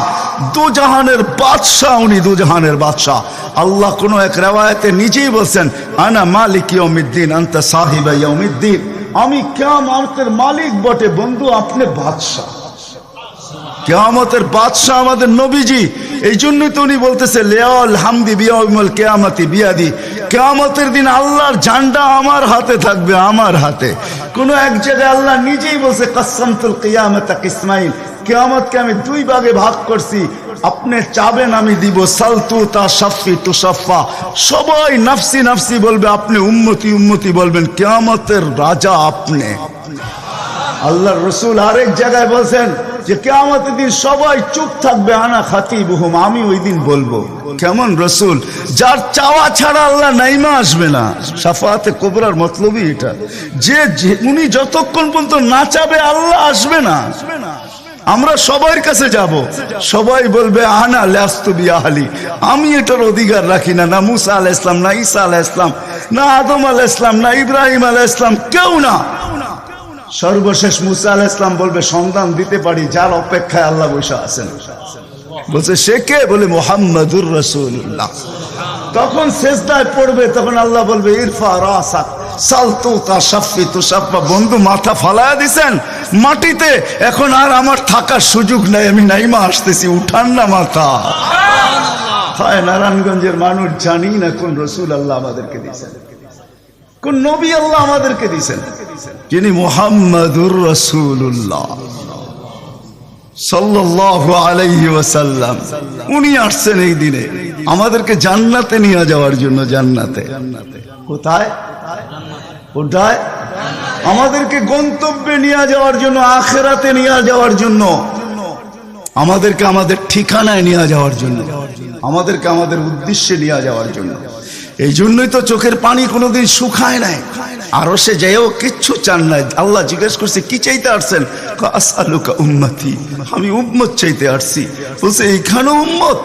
দুজাহানের বাদশা উনি, দুজাহানের বাদশা। আল্লাহ কোন এক riwayate নিজেই বলেন, আনা মালিক ইয়াউমিদ্দিন আনতা সাহিবা ইয়াউমিদ্দিন। আমি কিয়ামতের মালিক বটে বন্ধু, আপনি বাদশা। কিয়ামতের বাদশা আমাদের নবীজি। এই জন্যই তো উনি বলতেছে লিয়াল হামদি বিয়াউমিল কিয়ামতি বিয়াদি। কিয়ামতের দিন আল্লাহর ঝান্ডা আমার হাতে থাকবে, আমার হাতে। কোন এক জায়গায় আল্লাহ নিজেই বলছে কাসসামতুল কিয়ামাতা কিসমাইন, কিয়ামতকে আমি 2 ভাগে ভাগ করছি, আপনি চাবেন আমি দিব। সালতু তা শাফি তু শাফা। সবাই নফসি নফসি বলবে, আপনি উম্মতি উম্মতি বলবেন। কিয়ামতের রাজা আপনি। আল্লাহর রাসূল আরেক জায়গায় বলছেন যে কিয়ামতের দিন সবাই চুপ থাকবে, আনা খাতিবুহুম, আমি ওই দিন বলবো। কেমন রাসূল? যার চাওয়া ছাড়া আল্লাহ নাইমা আসবে না। শাফাআতে কুবরার মতলবই এটা, যে উনি যতক্ষণ পর্যন্ত না চাবে আল্লাহ আসবে না। আমরা সবার কাছে যাব, সবাই বলবে আনা লাস্তু বিআহলি, আমি এটার অধিকার রাখি না। না মুসা আলাইহিস সালাম, না ঈসা আলাইহিস সালাম, না আদম আলাইহিস সালাম, না ইব্রাহিম আলাইহিস সালাম, কেউ না। সর্বশেষ মুসা আলাইহিস সালাম বলবে সন্ধান দিতে পারি, যার অপেক্ষায় আল্লাহ বসে আছেন। বলছে সে কে? বলে মুহাম্মাদুর রাসূলুল্লাহ। তখন সেজদায় পড়বে, তখন আল্লাহ বলবে ইরফা রাসাক সালতু তা শাফি তু শাফা। বন্ধু মাথা ফালায়া দিছেন মাটিতে, এখন আর আমার থাকার সুযোগ নাই, আমি নাইমা আসতেছি, উঠান না মাথা। হায় নারায়ণগঞ্জের মানুষ, জানি না কোন রসুল আল্লাহ আমাদেরকে দিয়েছেন, কোন নবী আল্লাহ আমাদেরকে দিয়েছেন, যিনি মুহাম্মাদুর রাসূলুল্লাহ সাল্লাল্লাহু আলাইহি ওয়াসাল্লাম। উনি আসছেন এই দিনে আমাদেরকে জান্নাতে নিয়ে যাওয়ার জন্য। জান্নাতে কোথায়? কোথায়? আমাদেরকে গন্তব্যে নিয়ে যাওয়ার জন্য, আখিরাতে নিয়ে যাওয়ার জন্য, আমাদেরকে আমাদের ঠিকানায় নিয়ে যাওয়ার জন্য, আমাদেরকে আমাদের উদ্দেশ্যে নিয়ে যাওয়ার জন্য। এই জন্যই তো চোখের পানি কোনোদিন শুকায় নাই। আরো সে যাইও কিচ্ছু চান নাই। আল্লাহ জিজ্ঞেস করছে কি চাইতে আসছেন? আসআলুকা উম্মতি, আমি উম্মত চাইতে আসছি। বলছে এইখানে উম্মত?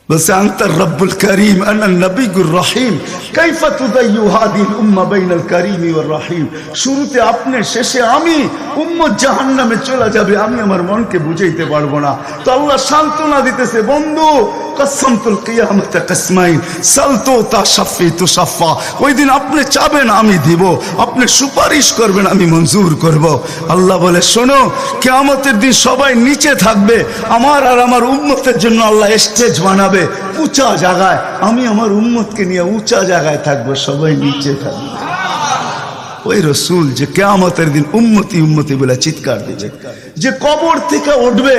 বলছে আনতার রব্বুল করিম আনা নবিয়ুর রহিম কাইফা তুদাইয়ু হাদিল উম্মাহ বাইনাল করিম ওয়ার রহিম। শুরুতে আপনি, শেষে আমি। উম্মত জাহান্নামে চলে যাবে, আমি আমার মনকে বুঝাইতে পারবো না। তো আল্লাহ সান্ত্বনা দিতেছে, বন্ধু কাসসামতুল কিয়ামাতা কিসমাইন সালতু তা শাফি তু শাফা। ওই দিন আপনি চাবেন আমি দিব, আপনি সুপারিশ করবেন আমি মঞ্জুর করব। আল্লাহ বলে শোনো, কিয়ামতের দিন সবাই নিচে থাকবে, আমার আর আমার উম্মতের জন্য আল্লাহ স্টেজ বানাবে উঁচা জায়গায়। আমি আমার উম্মতকে নিয়ে উঁচা জায়গায় থাকবো, সবাই নিচে থাকবে। ওই রসুল যে কিয়ামতের দিন উম্মতি উম্মতি বলে চিৎকার দিবে, যে কবর থেকে উঠবে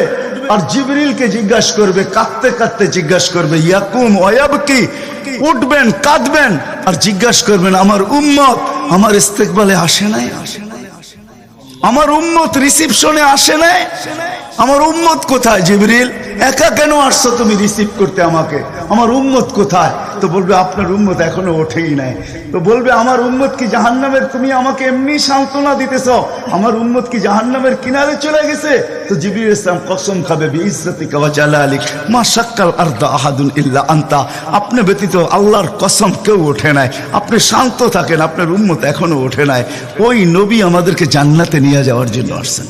আর জিবরিলকে জিজ্ঞাসা করবে, কাঁদতে কাঁদতে জিজ্ঞাসা করবে ইয়াকুম ওয়ায়াবকি, উঠবেন কাঁদবেন আর জিজ্ঞাসা করবেন আমার উম্মত আমার ইস্তেকবালে আসে নাই, আমার উম্মত রিসিপশনে আসে নাই, আমার উম্মত কোথায়? জিবরিল একা কেন আসছো তুমি রিসিভ করতে আমাকে? আমার উম্মত কোথায়? তো বলবে আপনার উম্মত এখনো ওঠেই নাই। তো বলবে আমার উম্মত কি জাহান্নামের? তুমি আমাকে এমনি সান্ত্বনা দিতেছ, আমার উম্মত কি জাহান্নামের কিনারে চলে গেছে? তো জিবরিল ইসলাম কসম খাবে বিইজ্জতিকা ওয়া জালালিক মা শাক্কাল আরদা আহাদুন ইল্লা আনতা, আপনি ব্যতীত আল্লাহর কসম কেউ ওঠে নাই। আপনি শান্ত থাকেন, আপনার উম্মত এখনো ওঠে নাই। ওই নবী আমাদেরকে জান্নাতে নিয়ে যাওয়ার জন্য আসছেন,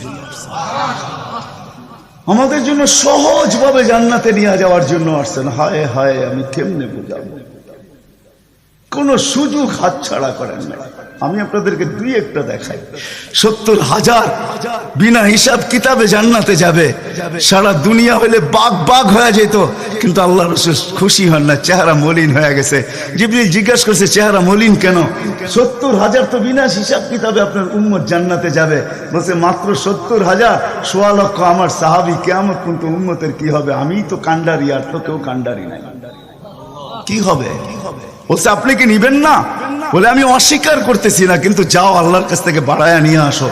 আমাদের জন্য সহজভাবে জান্নাতে নিয়ে যাওয়ার জন্য আসছেন। হায় হায়, আমি কেমনে বুঝাবো? কোনো সুযোগ হাতছাড়া করেন না। আমি আপনাদেরকে দুই একটা দেখাই। 70,000 বিনা হিসাব কিতাবে জান্নাতে যাবে। সারা দুনিয়া হলে বাগ বাগ হয়ে যেত, কিন্তু আল্লাহ রাসূল খুশি হন না, চেহারা মলিন হয়ে গেছে। জিবরিল জিজ্ঞাসা করছে, চেহারা মলিন কেন? 70,000 তো বিনা হিসাব কিতাবে আপনার উম্মত জান্নাতে যাবে। বলছে মাত্র 70,000, 1.25 লক্ষ আমার সাহাবী, কিয়ামত পর্যন্ত উম্মতের কি হবে? আমিই তো কান্ডারি, আর তো কেউ কান্ডারি নাই, কি হবে? বলছে আপনি কি নিবেন না? বলে আমি অস্বীকার করতেছি না, কিন্তু যাও আল্লাহর কাছ থেকে বাড়ায়া নিয়ে আসো।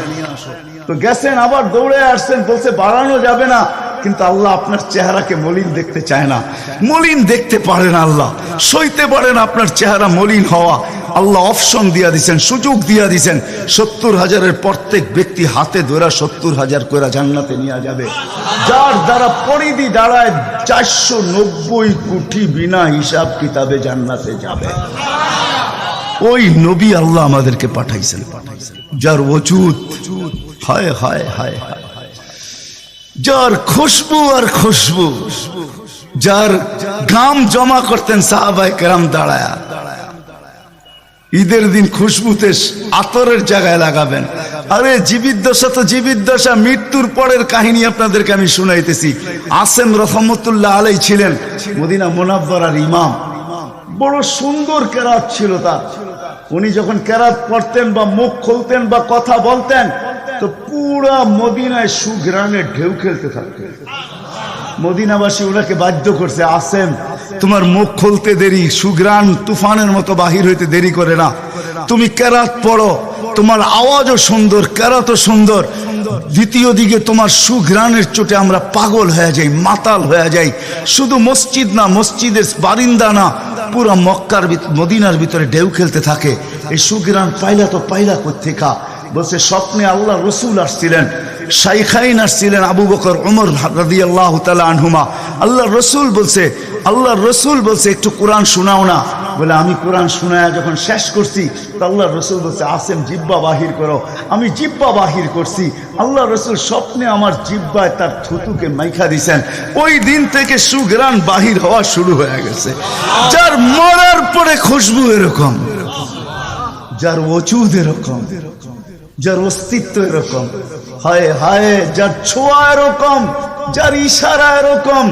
তো গেছেন, আবার দৌড়ে আসছেন, বলছে বাড়ানো যাবে না, কিন্তু আল্লাহ আপনার চেহারাকে মলিন দেখতে চায় না। মলিন দেখতে পারেন আল্লাহ, সইতে পারেন আপনার চেহারা মলিন হওয়া। আল্লাহ অপশন দিয়া দিছেন, সুযোগ দিয়া দিছেন। 70,000-এর প্রত্যেক ব্যক্তি হাতে ধরা 70,000 করে জান্নাতে নিয়ে যাবে, যার দ্বারা পরিধি দাঁড়ায় 490 কোটি বিনা হিসাব কিতাবে জান্নাতে যাবে। ওই নবী আল্লাহ আমাদেরকে পাঠাইছেন, যার ওজুদ হায় হায় হায় হায়, যার খুশবু আর খুশবু, যার ঘাম জমা করতেন সাহাবায়ে কেরাম দাঁড়ায়া। ঈদের দিন খুশবুতে আতরের জায়গায় লাগাবেন। আরে জীবিদ্দশা তো জীবিদ্দশা, মৃত্যুর পরের কাহিনী আপনাদেরকে আমি শুনাইতেছি। আসেম রহমতুল্লাহ আলাইহি ছিলেন মদিনা মুনাওয়ারার ইমাম। বড় সুন্দর কেরাত ছিল তার। উনি যখন কেরাত পড়তেন বা মুখ খুলতেন বা কথা বলতেন, তো পুরা মদিনায় সুঘ্রাণে ঢেউ খেলতে থাকতেন। মদিনাবাসী ওনাকে বাধ্য করছে, আসেম তোমার মুখ খুলতে দেরি, সুঘ্রাণ তুফানের মতো বাহির হইতে দেরি করে না, তুমি কেরাত পড়ো, তোমার আওয়াজও সুন্দর, কেরাতও সুন্দর, দ্বিতীয় দিকে তোমার সুঘ্রাণের চোটে আমরা পাগল হয়ে যাই, মাতাল হয়ে যাই। শুধু মসজিদ না, মসজিদের বারিন্দা না, পুরো মক্কার মদিনার ভিতরে ঢেউ খেলতে থাকে। এই সুঘ্রাণ পাইলা তো পাইলা কোত্থেকা? বলছে স্বপ্নে আল্লাহ রসুল আসছিলেন, শাইখাইন আসছিলেন, আবু বকর ওমর রাদিয়াল্লাহু তাআলা আনহুমা। আল্লাহ রসুল বলছে একটু কোরআন শোনাও না। বলে আমি কোরআন শোনায় যখন শেষ করছি, তো আল্লাহ রসুল বলছে আসেম জিব্বা বাহির করো। আমি জিব্বা বাহির করছি, আল্লাহ রসুল স্বপ্নে আমার জিব্বায় তার থুতুকে মাইখা দিছেন। ওই দিন থেকে সুঘ্রাণ বাহির হওয়া শুরু হয়ে গেছে। যার মরার পরে খুশবু এরকম, যার ওজুদ এরকম, যার অস্তিত্ব এরকম, হায় হায়, যার ছোঁয়া এরকম, যার ইশারা এরকম।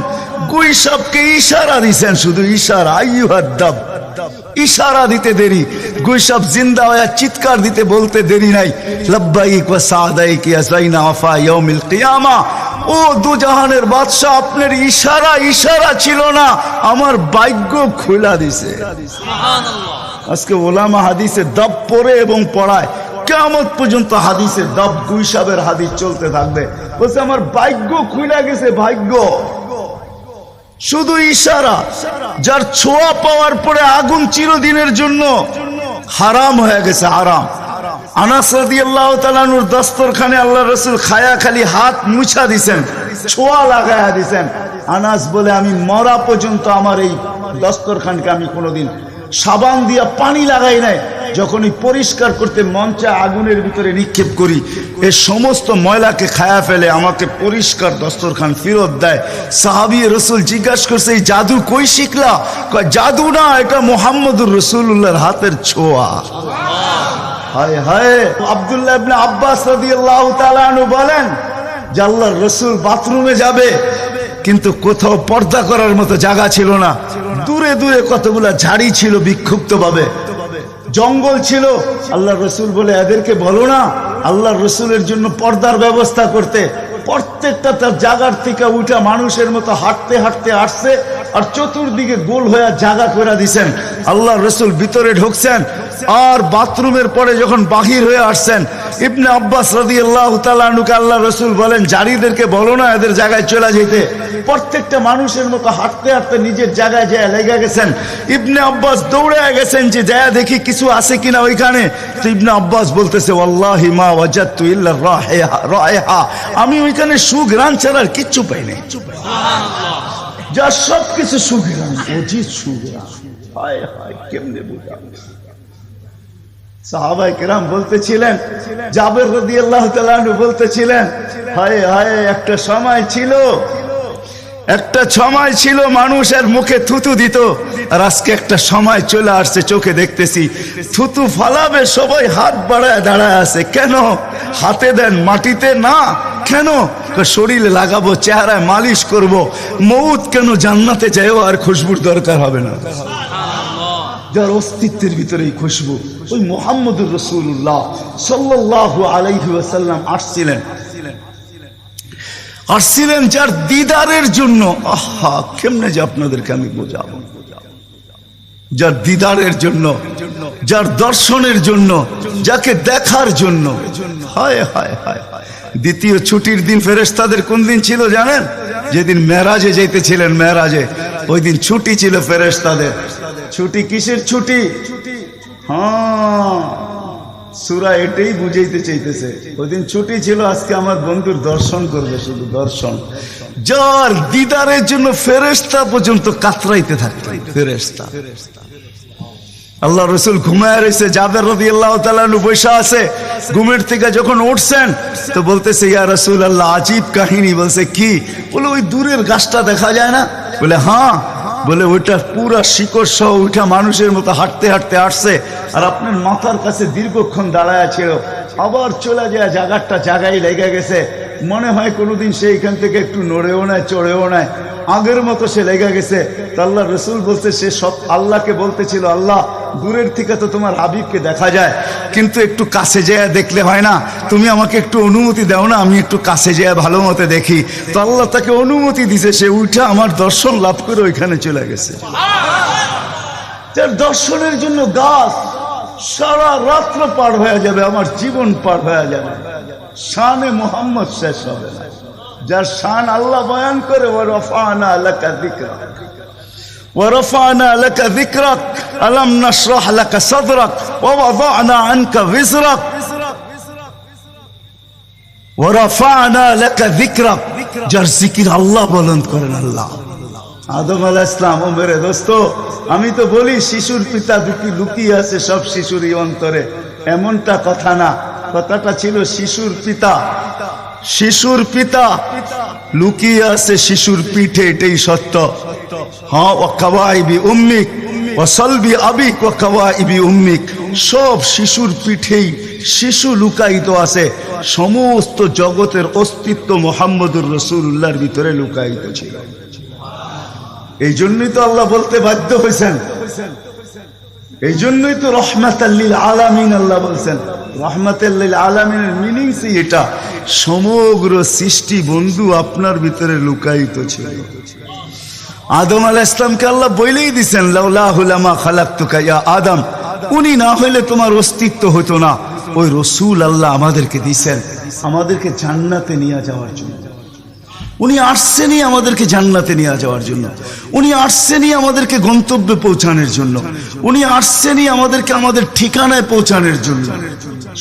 গুইসাবকে ইশারা দিছেন, শুধু ইশারা, আইয়ুহাদ্দাব, ইশারা দিতে দেরি। গুইসাব জিন্দা হয়ে চিৎকার দিতে বলতে দেরি নাই, লাব্বাইক ওয়া সাদাইক ইয়া যাইনা ওয়াফা ইয়াউমিল কিয়ামা। ও দুজাহানের বাদশা, আপনার ইশারা ছিল না, আমার ভাগ্য খুলা দিছে। আজকে ওলামা হাদিসে দাব পড়ে এবং পড়ায়, কিয়ামত পর্যন্ত হাদিসে দাব গুইসাবের হাদিস চলতে থাকবে। বলছে আমার ভাগ্য খুলে গেছে, ভাগ্য। শুধু ইশারা, যার ছোঁয়া পাওয়ার পরে আগুন চিরদিনের জন্য হারাম হয়ে গেছে, হারাম। আনাস রাদিয়াল্লাহু তাআলা আনহুর দস্তরখানে আল্লাহ রাসূল খায়া খালি হাত মুছা দিছেন, ছোঁয়া লাগায়া দিছেন। আনাস বলে আমি মরা পর্যন্ত আমার এই দস্তরখানকে আমি কোনোদিন সাবান দিয়া পানি লাগাই নাই। যখনই পরিষ্কার করতে মন চায় আগুনের ভিতরে নিক্ষেপ করি, এই সমস্ত ময়লাকে খায়া ফেলে, আমাকে পরিষ্কার দস্তরখান ফেরত দেয়। সাহাবী রাসূল জিজ্ঞাসা করছে এই জাদু কই শিখলা? কয় জাদু না, এটা মুহাম্মদুর রাসূলুল্লাহর হাতের ছোঁয়া। হায় হায়। আব্দুল্লাহ ইবনে আব্বাস রাদিয়াল্লাহু তাআলা আনহু বলেন যে আল্লাহর রাসূল বাথরুমে যাবে, কিন্তু কোথাও পর্দা করার মতো জায়গা ছিল না। দূরে দূরে কতগুলা ঝাড়ি ছিল, বিক্ষুব্ধ ভাবে জঙ্গল ছিল। আল্লাহ রসুল বলে এদেরকে বলো না আল্লাহর রসুলের জন্য পর্দার ব্যবস্থা করতে। প্রত্যেকটা তার জায়গার থেকে উঠা মানুষের মতো হাঁটতে হাঁটতে আসছে, আর চতুর্দিকে গোল হয়ে জায়গা করে দিছেন। আল্লাহ রসুল ভিতরে ঢুকছেন, আর বাথরুমের পরে যখন বাহির হয়ে আসছেন, ইবনে আব্বাস রাদিয়াল্লাহু তাআলা আনহুকে আল্লাহ রসুল বলেন জারিদেরকে বলো না এদের জায়গায় চলে যেতে। প্রত্যেকটা মানুষের মতো হাঁটতে হাঁটতে নিজের জায়গায় যায় লেগে গেছেন। ইবনে আব্বাস দৌড়ে গেছেন যে যায় দেখি কিছু আছে কিনা ওইখানে। তো ইবনে আব্বাস বলতেছে ওয়াল্লাহি মা ওয়াজাদতু ইল্লা রায়হা, আমি ওইখানে সুঘ্রাণ ছাড়ার কিচ্ছু পাই নাই। যা সব কিছু সুঘ্রাণ, অজিত সুঘ্রাণ। হায় হায়, কেমনে বুঝাবো? সাহাবায়ে কেরাম বলতেছিলেন, জাবের রাদিয়াল্লাহু তাআলা আনহু বলতেছিলেন, হায় হায়, একটা সময় ছিল একটা সময় ছিল মানুষের মুখে থুতু দিত, আর আজকে একটা সময় চলে আসছে চোখে দেখতেছি থুতু ফালাবে সবাই হাত বাড়ায় দাঁড়ায় আছে। কেন? হাতে দেন, মাটিতে না। কেন? শরীরে লাগাবো, চেহারায় মালিশ করব। মৌত কেন? জান্নাতে যাইও আর খুশবুর দরকার হবে না। যার অস্তিত্বের ভিতরে এই খুশবু, ওই মুহাম্মদুর রাসূলুল্লাহ সাল্লাল্লাহু আলাইহি ওয়াসাল্লাম আসছিলেন যার দিদারের জন্য। আহা, কেমনে যে আপনাদেরকে আমি বোঝাবো। যার দিদারের জন্য, যার দর্শনের জন্য, যাকে দেখার জন্য। হায় হায় হায়। দ্বিতীয় ছুটির দিন ফেরেশতাদের কোন দিন ছিল জানেন? যেদিন মেরাজে যাইতেছিলেন, মেরাজে ওই দিন ছুটি ছিল ফেরেশতাদের। ছুটি কিসের ছুটি? হ্যাঁ, সূরা এটাই বুঝাইতে চাইতেছে। ওই দিন ছুটি ছিল। আজকে আমার বন্ধুর দর্শন করবে, শুধু দর্শন। যার দিদারের জন্য ফেরেশতা পর্যন্ত কাতরাইতে থাকতেন। ফেরেশতা, আল্লাহ রসুল ঘুমায় রয়েছে, জাবের রাদিয়াল্লাহু তাআলা আনহু বসে আছে। ঘুমের থেকে যখন উঠছেন তো বলতেছে, ইয়া রাসূলুল্লাহ, আজীব কাহিনী। বলছে কি? বলে ওই দূরের গাছটা দেখা যায় না? বলে হ্যাঁ। বলে ওইটা পুরা শিকড় সহ উঠা মানুষের মতো হাঁটতে হাঁটতে আসছে, আর আপনার মাথার কাছে দীর্ঘক্ষণ দাঁড়ায় ছিল। আবার চলে যায়, জায়গাটা জায়গায় লেগে গেছে। মনে হয় কোনোদিন সে এখান থেকে একটু নড়েও নেয়, চড়েও নেয়, আগের মতো সে লেগে গেছে। তো আল্লাহ রসুল বলতে, সে সব আল্লাহকে বলতেছিল, আল্লাহ দূরের থেকে তো তোমার হাবিবকে দেখা যায়, কিন্তু একটু কাছে যেয়ে দেখলে হয় না? তুমি আমাকে একটু অনুমতি দাও না, আমি একটু কাছে যেয়ে ভালো মতো দেখি। তো আল্লাহ তাকে অনুমতি দিছে, সে উঠে আমার দর্শন লাভ করে ওইখানে চলে গেছে। তার দর্শনের জন্য গাছ সারা রাত্র পার হয়ে যাবে, আমার জীবন পার হয়ে যাবে, শানে মোহাম্মদ শেষ হবে না। যার শান আল্লাহ বয়ান করে, ওয়ারফানা লাকা যিকরাক, ওয়ারফানা লাকা যিকরাক, আলাম নাশরাহ লাকা সাদরাক, ওয়া ওয়াদানা আনকা বিজরাক, ওয়ারফানা লাকা যিকরাক। যার জিকির আল্লাহ বুলন্দ করেন আল্লাহ। আদম আলাইহিস সালাম, ও মেরে দোস্ত, আমি তো বলি শিশুর পিতা লুকিয়ে আছে সব শিশুরই অন্তরে, এমনটা কথা না। কথাটা ছিল শিশুর পিতা, শিশুর পিতা লুকিয়ে আছে শিশুর পিঠে, এটাই সত্য। হ্যাঁ, ও কাওয়াইবি উম্মিক ও সলবি আবিক ও কাওয়াইবি উম্মিক, সব শিশুর পিঠেই শিশু লুকায়িত আছে। সমস্ত জগতের অস্তিত্ব মুহাম্মদুর রাসূলুল্লাহর ভিতরে লুকায়িত ছিল। এই জন্যই তো আল্লাহ বলতে বাধ্য হয়েছেন, এই জন্যই তো রহমাতাল লিল আলামিন আল্লাহ বলছেন। রহমাতাল লিল আলামিনের মিনিং এটা, সমগ্র সৃষ্টি বন্ধু আপনার ভিতরে লুকায়িত ছিল। আদম আলাইহিস সালামকে আল্লাহ বলেই দিয়েছেন, লাউলাহু লামা খালাকতুকা ইয়া আদম, উনি না হইলে তোমার অস্তিত্ব হতো না। ওই রাসূল আল্লাহ আমাদেরকে দিয়েছেন আমাদেরকে জান্নাতে নিয়ে যাওয়ার জন্য। উনি আসছেনই আমাদেরকে জান্নাতে নিয়ে যাওয়ার জন্য, উনি আসছেনই আমাদেরকে গন্তব্যে পৌঁছানোর জন্য, উনি আসছেনই আমাদেরকে আমাদের ঠিকানায় পৌঁছানোর জন্য,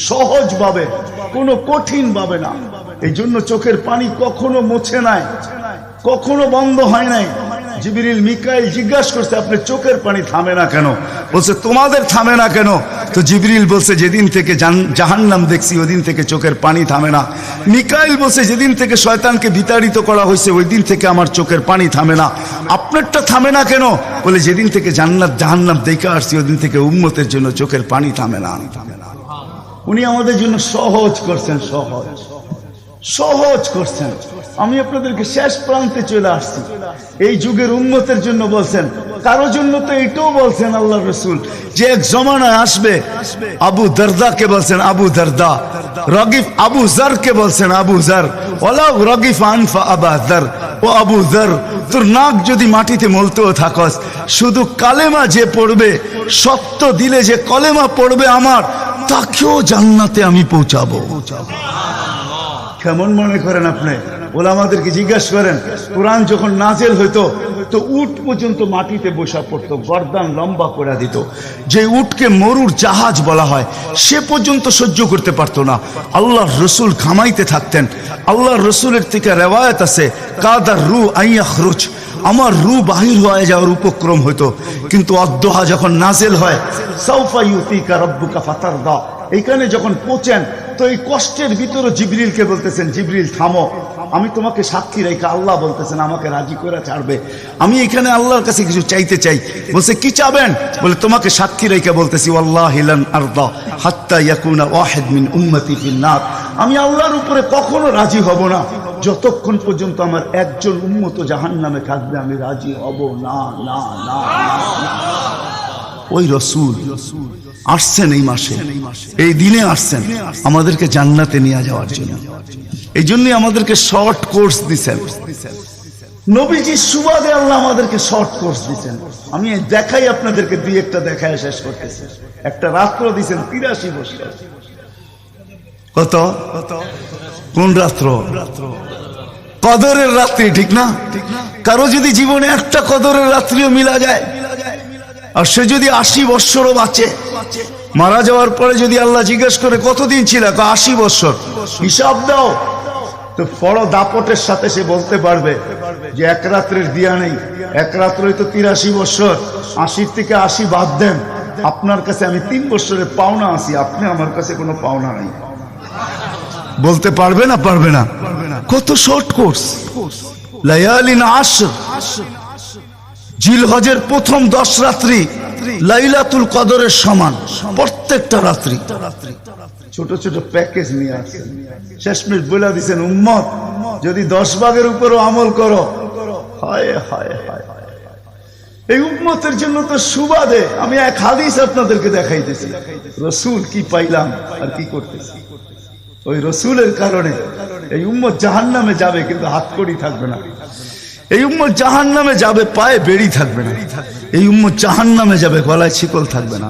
সহজভাবে, কোনো কঠিন ভাবে না। এই জন্য চোখের পানি কখনো মুছে নাই, কখনো বন্ধ হয় নাই। জিবরিল মিকাইল জিজ্ঞাসা করছে, আপনার চোখের পানি থামে না কেন? বলছে তোমাদের থামে না কেন? তো জিবরিল বলছে, যেদিন থেকে জাহান্নাম দেখছি ওদিন থেকে চোখের পানি থামে না। মিকাইল বলছে, যেদিন থেকে শয়তানকে বিতাড়িত করা হয়েছে ওই দিন থেকে আমার চোখের পানি থামে না। আপনারটা থামে না কেন? বলে, যেদিন থেকে জান্নাত জাহান্নাম দেখে আসছি ওদিন থেকে উম্মতের জন্য চোখের পানি থামে না। উনি আমাদের জন্য সহজ করছেন, সহজ সহজ করছেন। আমি আপনাদেরকে শেষ প্রান্তে চলে আসছি। এই যুগের উম্মতের জন্য বলছেন, কারো জন্য তো এটাও বলছেন আল্লাহ রসুল, যে এক জমানায় আসবে। আবু দারদাকে বলছেন আবু দারদা, রগিফ আবু জারকে বলছেন আবু জার, ওলাউ রগিফ আনফা আবা জার, ও আবু জার, তোর নাক যদি মাটিতে মলতেও থাকস, শুধু কালেমা যে পড়বে, সত্য দিলে যে কলেমা পড়বে আমার, তাকেও জান্নাতে আমি পৌঁছাবো। কেমন মনে করেন আপনি? ওলামাদেরকে জিজ্ঞাসা করেন, কোরআন যখন নাজেল হইতো তো উট পর্যন্ত মাটিতে বসা পড়তো, গর্দান লম্বা করে দিত। যে উটকে মরুর জাহাজ বলা হয় সে পর্যন্ত সহ্য করতে পারতো না। আল্লাহর রসুল ঘামাইতে থাকতেন। আল্লাহর রসুলের থেকে রেওয়ায়াত আছে, কাদার রু আইয়াখরুজ, আমার রু বাহির হয়ে যাওয়ার উপক্রম হইতো। কিন্তু অদ্দোহা যখন নাজেল হয়, সাউফা ইউতিকা রাব্বুকা ফাতারদা, এইখানে যখন পৌঁছেন তো এই কষ্টের ভিতরে জিবরিলকে বলতেছেন, জিবরিল থামো, আমি তোমাকে সাক্ষী রেখে আল্লাহ বলতেছেন আমাকে রাজি করে ছাড়বে, আমি এখানে আল্লাহর কাছে কিছু চাইতে চাই। বলছে কি চাবেন? বলে তোমাকে সাক্ষী রেখে বলতেছি ওয়াল্লাহি লান আরদা হাত্তা ইয়াকুনা ওয়াহিদ মিন উম্মতি ফিন নার, আমি আল্লাহর উপরে কখনো রাজি হব না যতক্ষণ পর্যন্ত আমার একজন উম্মত জাহান্নামে থাকবে, আমি রাজি হব না না না না। ওই রসুল আসছেন এই মাসে, এই দিনে আসছেন আমাদেরকে জান্নাতে নিয়ে যাওয়ার জন্য। এই জন্যই আমাদেরকে শর্ট কোর্স দিচ্ছেন নবীজির সুবাদে, আল্লাহ আমাদেরকে শর্ট কোর্স দিচ্ছেন। আমি দেখাই আপনাদেরকে দুই একটা দেখায় শেষ করতেছি। একটা রাত্র দিচ্ছেন 83 বছর। কত? কোন রাত্র? কদরের রাত্রি, ঠিক না? কারো যদি জীবনে একটা কদরের রাত্রিও মিলা যায়, আর সে যদি 80 বৎসরও বাঁচে, মারা যাওয়ার পরে যদি আল্লাহ জিজ্ঞেস করে কতদিন ছিল, 80 বৎসর, হিসাব দাও, তো বড় দাপটের সাথে সে বলতে পারবে যে এক রাত্রের দিয়া নেই, এক রাত্রই তো 83 বৎসর, 80 থেকে 80 বাদ দেন, আপনার কাছে আমি 3 বৎসরের পাওনা আছি, আপনি আমার কাছে কোনো পাওনা নাই। বলতে পারবে না? পারবে না। কত শর্ট কোর্স। লায়ালিন আশর, জিলহজের প্রথম 10 রাত্রি লাইলাতুল কদরের সমান, প্রত্যেকটা রাত্রি। ছোট ছোট প্যাকেজ নিয়ে আসছেন, শেষমেশ বলে দিচ্ছেন উম্মত যদি 10 ভাগের উপরও আমল করো, হায় হায় হায়, এই উম্মতের জন্য তো সুবাদে আমি এক হাদিস আপনাদেরকে দেখাইতেছি, রসুল কি পাইলাম আর কি করতেছি। ওই রসুলের কারণে এই উম্মত জাহান্নামে যাবে কিন্তু হাতকড়ি থাকবে না, এই উম্মত জাহান্নামে যাবে পায়ে বেড়ি থাকবে না, এই উম্মত জাহান্নামে যাবে গলায় শিকল থাকবে না,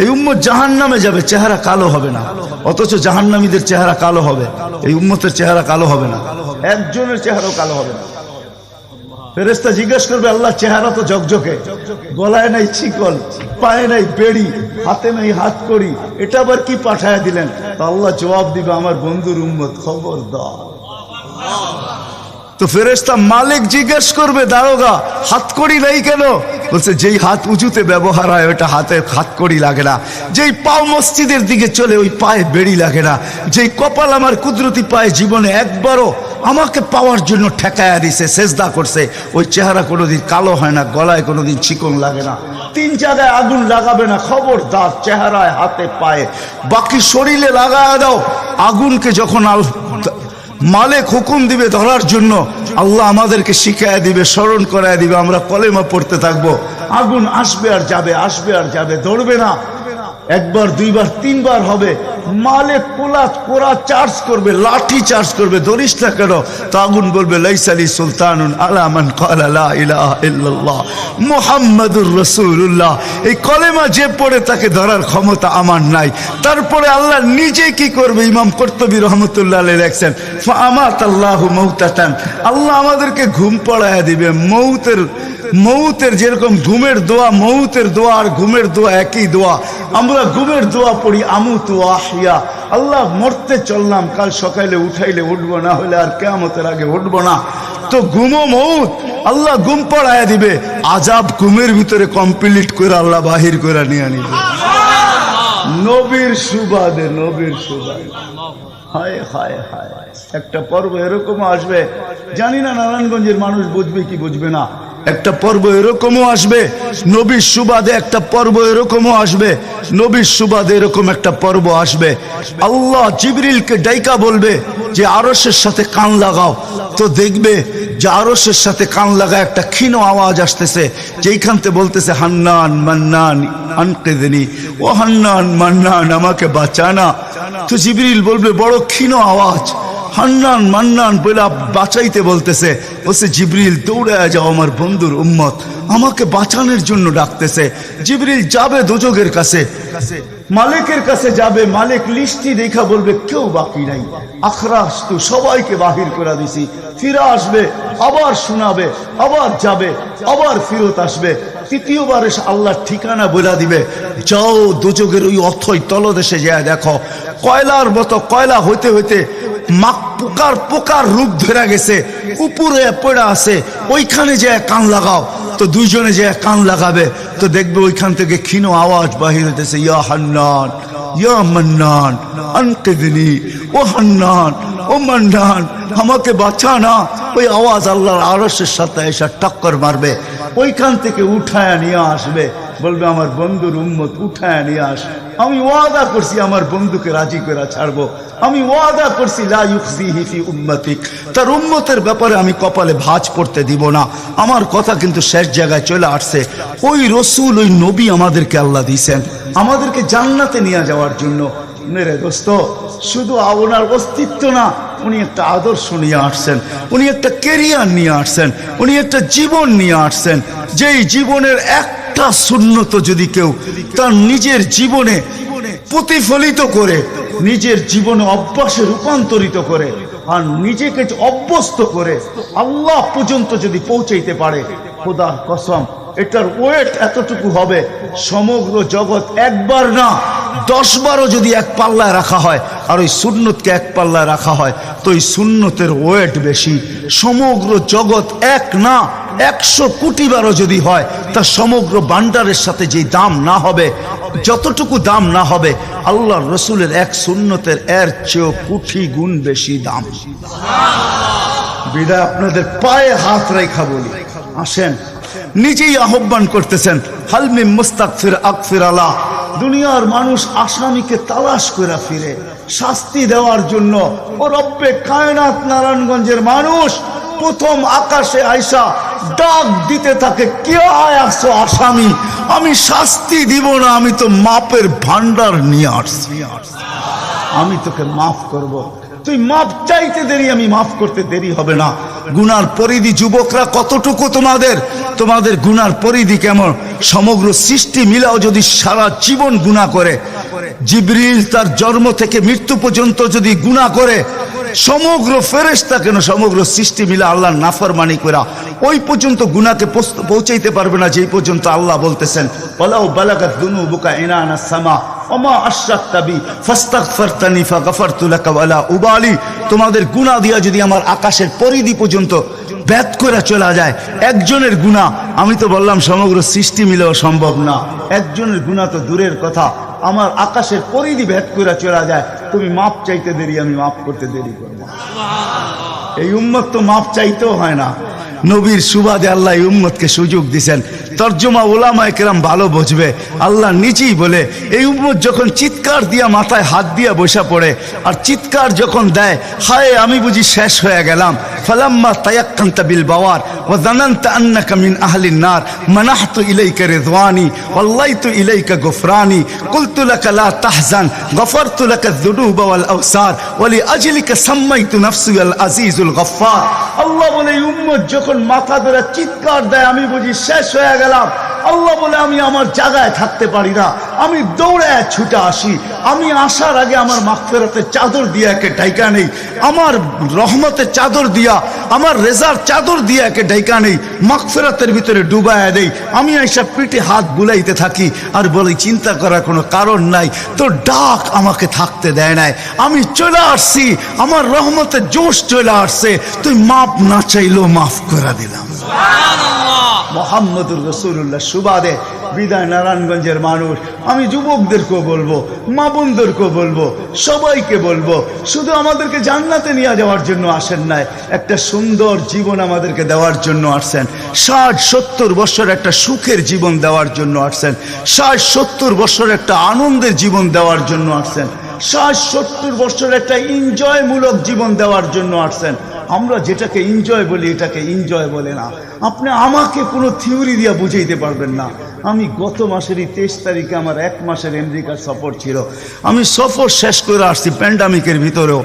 এই উম্মত জাহান্নামে যাবে চেহারা কালো হবে না, অথচ জাহান্নামীদের চেহারা কালো হবে, এই উম্মতের চেহারা কালো হবে না, একজনের চেহারাও কালো হবে না। ফেরেশতা জিজ্ঞেস করবে আল্লাহ চেহারা তো ঝকঝকে, গলায় নাই শিকল, পায়ে নাই বেড়ি, হাতে নাই হাত করি, এটা আবার কি পাঠায় দিলেন? তো আল্লাহ জবাব দিবে আমার বন্ধুর উম্মত খবরদার। তো ফেরেশতা মালিক জিজ্ঞেস করবে দারোগা হাতকড়ি নাই কেন? বলছে যেই হাত উঁচুতে ব্যবহার হয় ওটা হাতে হাতকড়ি লাগে না, যেই পাও মসজিদের দিকে চলে ওই পায়ে বেড়ি লাগে না, যেই কপাল আমার কুদরতি পায়ে জীবনে একবারও আমাকে পাওয়ার জন্য ঠেকায়া দিছে, সেজদা করছে, ওই চেহারা কোনোদিন কালো হয় না, গলায় কোনোদিন চিকন লাগে না, 3 জায়গায় আগুন লাগাবে না, খবরদার চেহারায় হাতে পায়ে, বাকি শরীরে লাগায়া দাও। আগুনকে যখন মালিক হুকুম দিবে ধরার জন্য, আল্লাহ আমাদেরকে শিখায় দিবে, স্মরণ করায় দিবে, আমরা কলেমা পড়তে থাকবো, আগুন আসবে আর যাবে, আসবে আর যাবে, ধরবে না। একবার, দুইবার, 3 বার হবে, মালিক কোরা চার্জ করবে, লাঠি চার্জ করবে, ধরিস না কেন? তো আগুন বলবে লাইসালি সুলতানুন আলা মান ক্বালা লা ইলাহা ইল্লাল্লাহ মুহাম্মাদুর রাসূলুল্লাহ, এই কলেমা যে পড়ে তাকে ধরার ক্ষমতা আমার নাই। তারপরে আল্লাহ নিজে কি করবে? ইমাম কুরতুবী রাহমাতুল্লাহ আলাইহি লেখেন ফাআমাতাল্লাহু মাউতাতান, আল্লাহ আমাদেরকে ঘুম পড়ায়া দিবে। মৌতের যেরকম ঘুমের দোয়া, মৌতের দোয়া আর ঘুমের দোয়া একই দোয়া। আমরা ঘুমের দোয়া পড়ি আমুতু আহিয়া, আল্লাহ মরতে চললাম, কাল সকালে উঠাইলে উঠবো, না হলে আর কিয়ামতের আগে উঠবো না। তো ঘুমো মৌত, আল্লাহ ঘুম পড়ায়া দিবে, আজাব ঘুমের ভিতরে কমপ্লিট করে আল্লাহ বাহির করে নিয়ে নিবে। নবীর সুবাদে, নবীর সুবাদে, হায় হায় হায়। একটা পর্ব এরকমও আসবে, জানি না নারায়ণগঞ্জের মানুষ বুঝবে কি বুঝবে না, একটা পর্ব এরকমও আসবে নবীর সুবাদে, একটা পর্ব এরকমও আসবে নবীর সুবাদে, এরকম একটা পর্ব আসবে। আল্লাহ জিবরিলকে ডাইকা বলবে যে আরশের সাথে কান লাগাও, তো দেখবে যে আরশের সাথে কান লাগা একটা ক্ষীণ আওয়াজ আসতেছে, যেইখান থেকে বলতেছে হান্নান মান্নান আনকিদনি, ও হান্নান মান্নান আমাকে বাঁচানা। তো জিবরিল বলবে বড় ক্ষীণ আওয়াজ, হান্নান মান্নান বলে বাঁচাইতে বলতেছে। বলছে জিবরিল দৌড়ায় যাও, আমার বন্ধুর উম্মত আমাকে বাঁচানোর জন্য ডাকতেছে। জিবরিল যাবে দোজখের কাছে, মালিকের কাছে যাবে, মালিক লিস্টি দেখা বলবে কেউ বাকি নাই, আখরাস তো সবাইকে বাহির করে দিছি। ফিরে আসবে, আবার শোনাবে, আবার যাবে, আবার ফিরত আসবে। তৃতীয়বার এসে আল্লাহ ঠিকানা বলে দিবে, যাও দোজখের ওই অথই তলদেশে যায় দেখো, কয়লার মতো কয়লা হইতে হইতে পোকার রূপ ধরে গেছে, উপরে পড়ে আছে, ওইখানে যে কান লাগাও। তো দুইজনে যে কান লাগাবে, তো দেখবে ওইখান থেকে ক্ষীণ আওয়াজ বাহির হইতেছে, ইয়া হান্নান ইয়া মান্নান আনকিযনি, ও হান্নান, ও মান্নান আমাকে বাঁচা না। ওই আওয়াজ আল্লাহর আরশের সাথে এসে টক্কর মারবে, ওইখান থেকে উঠায় নিয়ে আসবে, বলবে আমার বন্ধুর উম্মত উঠায় নিয়ে আস। আমি ওয়াদা করছি আমার বন্ধুকে রাজি করে ছাড়বো, আমি ওয়াদা করছি লা ইউখজিহি ফি উম্মতিক, তার উম্মতের ব্যাপারে আমি কপালে ভাঁজ পড়তে দিব না। আমার কথা কিন্তু শেষ জায়গায় চলে আসছে। ওই রসুল, ওই নবী আমাদেরকে আল্লাহ দিয়েছেন আমাদেরকে জান্নাতে নিয়ে যাওয়ার জন্য। মেরে দোস্ত, শুধু ওনার অস্তিত্ব না, উনি একটা আদর্শ নিয়ে আসছেন, উনি একটা কেরিয়ার নিয়ে আসছেন, উনি একটা জীবন নিয়ে আসছেন। যেই জীবনের একটা সুন্নত যদি কেউ তার নিজের জীবনে প্রতিফলিত করে, নিজের জীবনে অভ্যাসে রূপান্তরিত করে, আর নিজেকে অভ্যস্ত করে আল্লাহ পর্যন্ত যদি পৌঁছাইতে পারে, খোদার কসম এটার ওয়েট এতটুকু হবে, সমগ্র জগৎ একবার না 10 বারও যদি এক পাল্লায় রাখা হয় আর ওই সুন্নতকে এক পাল্লায় রাখা হয়, তো ওই সুন্নতের ওয়েট বেশি। সমগ্র জগৎ এক না 100 কোটি বারও যদি হয়, তা সমগ্র ভান্ডারের সাথে যে দাম না হবে, যতটুকু দাম না হবে, আল্লাহর রসুলের এক সুন্নতের এর চেয়েও কোটি গুণ বেশি দাম। বিদায় আপনাদের পায়ে হাত রেখা বলি, আসেন, নিজেই আহ্বান করতেছেন, হাল মিন মুস্তাগফির আগফির আলা। দুনিয়ার মানুষ আসামিকে তালাশ করে ফিরে শাস্তি দেওয়ার জন্য। ও রব্বে কায়নাত নারায়ণগঞ্জের মানুষ প্রথম আকাশে আইসা ডাক দিতে থাকে, কে আসছো আসামি? আমি শাস্তি দিব না, আমি তো মাপের ভান্ডার নিয়ে আসছি, আমি তোকে মাফ করব। তুই মাপ চাইতে দেরি, আমি মাফ করতে দেরি হবে না। গুনার পরিধি যুবকরা কতটুকু তোমাদের গুনার পরিধি কেমন? সমগ্র সৃষ্টি মিলাও যদি সারা জীবন গুনাহ করে, জিবরিল তার জন্ম থেকে মৃত্যু পর্যন্ত যদি গুনাহ করে, সমগ্র ফেরেশতা কেন, সমগ্র সৃষ্টি মিলা আল্লাহর নাফরমানি করা ওই পর্যন্ত গুনাহকে পৌঁছাইতে পারবে না, যেই পর্যন্ত আল্লাহ বলতেছেন ওয়ালাউ বালাগাত দুনুবুকা ইনানাস সামা ওমা আশরাকতা বি ফাস্তাগফারতানি ফাগফারতু লাকা ওয়ালা উবালি। তোমাদের গুনাহ দিয়া যদি আমার আকাশের পরিধি পর্যন্ত ভেদ করে চলা যায়, একজনের গুনাহ, আমি তো বললাম সমগ্র সৃষ্টি মিলেও সম্ভব না, একজনের গুনাহ তো দূরের কথা, আমার আকাশের পরিধি ভেদ করে চলা যায়। তুমি মাপ চাইতে দেরি, আমি মাফ করতে দেরি করব। এই উম্মত তো মাপ চাইতেও হয় না, নবীর সুবাদে আল্লাহ এই উম্মতকে সুযোগ দিয়েছেন। তর্জমা ওলামায়ে কেরাম ভালো বুঝবে। আল্লাহ নিজেই বলে, এই উম্মত যখন চিৎকার দিয়া মাথায় হাত দিয়া বসা পড়ে, আর চিৎকার যখন দেয়, হায় আমি বুঝি শেষ হয়ে গেলাম, ফালাম্মা তায়াক্কানতা বিল বাওয়ার ওয়া যানানতা আন্নাকা মিন আহলিন নার মানাহতু ইলাইকা রিদওয়ানি ওয়াল্লাইতু ইলাইকা গুফরানি কুলতু লাকা লা তাহজান গফারতু লাকা যুনুবা ওয়াল আওসার ওয়া লিআজলিকা সাম্মাইতু নাফসি আল আজিজুল গফফার। আল্লাহ বলে, এই উম্মত যখন মাথা ধরে চিৎকার দেয়, আমি বুঝি শেষ হয়ে গেলাম। আল্লাহ বলে, আমি আমার জায়গায় থাকতে পারি না, আমি দৌড়ায় ছুটে আসি। আমি আসার আগে আমার মাগফিরাতের চাদর দিয়া একে ঢাইকা নেই, আমার রহমতের চাদর দিয়া, আমার রেজার চাদর দিয়া একে ঢাইকা নেই, মাগফিরাতের ভিতরে ডুবায়া দেই। আমি এসে পিঠে হাত বুলাইতে থাকি আর বলি, চিন্তা করার কোনো কারণ নাই, তোর ডাক আমাকে থাকতে দেয় নাই, আমি চলে আসছি, আমার রহমতের জোশ চলে আসছে, তুই মাপ না চাইলেও মাফ করে দিলাম। মুহাম্মদুর রাসূলুল্লাহ সুবাদে বিদায় নারায়ণগঞ্জের মানুষ, আমি যুবকদেরকেও বলবো, মা বোনদেরকেও বলবো, সবাইকে বলবো, শুধু আমাদেরকে জান্নাতে নিয়ে যাওয়ার জন্য আসেন নাই, একটা সুন্দর জীবন আমাদেরকে দেওয়ার জন্য আসছেন। 60-70 বছর একটা সুখের জীবন দেওয়ার জন্য আসছেন, 60-70 বছর একটা আনন্দের জীবন দেওয়ার জন্য আসছেন, 60-70 বছর একটা এনজয়মূলক জীবন দেওয়ার জন্য আসছেন। আমরা যেটাকে এনজয় বলি, এটাকে এনজয় বলে না। আপনি আমাকে কোনো থিওরি দিয়ে বুঝাইতে পারবেন না। আমি গত মাসেরই 23 তারিখে আমার 1 মাসের আমেরিকার সফর ছিল। আমি সফর শেষ করে আসছি প্যান্ডামিকের ভিতরেও,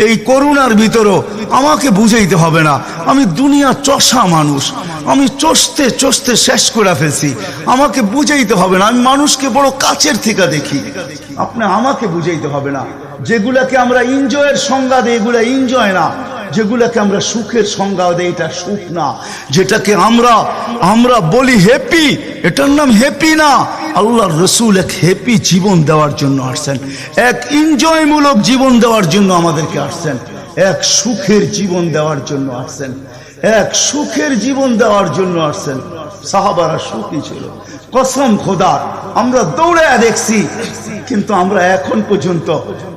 এই করোনার ভিতরেও। আমাকে বুঝাইতে হবে না, আমি দুনিয়া চষা মানুষ, আমি চষতে চষতে শেষ করে ফেলছি। আমাকে বুঝাইতে হবে না, আমি মানুষকে বড় কাছের থেকে দেখি। আপনি আমাকে বুঝাইতে হবে না। যেগুলাকে আমরা এনজয়ের সংজ্ঞা দিই, এগুলা এনজয় না। যেগুলাকে আমরা সুখের সংজ্ঞা দেই, এটা সুখ না। যেটাকে আমরা বলি হ্যাপি, এটার নাম হ্যাপি না। আল্লাহর রাসূল এক হ্যাপি জীবন দেওয়ার জন্য আসছেন, এক এনজয়মূলক জীবন দেওয়ার জন্য আমাদেরকে আসছেন, এক সুখের জীবন দেওয়ার জন্য আসছেন, এক সুখের জীবন দেওয়ার জন্য আসছেন। সাহাবারা সুখী ছিল, কসম খোদার, আমরা দৌড়ে দেখছি, কিন্তু আমরা এখন পর্যন্ত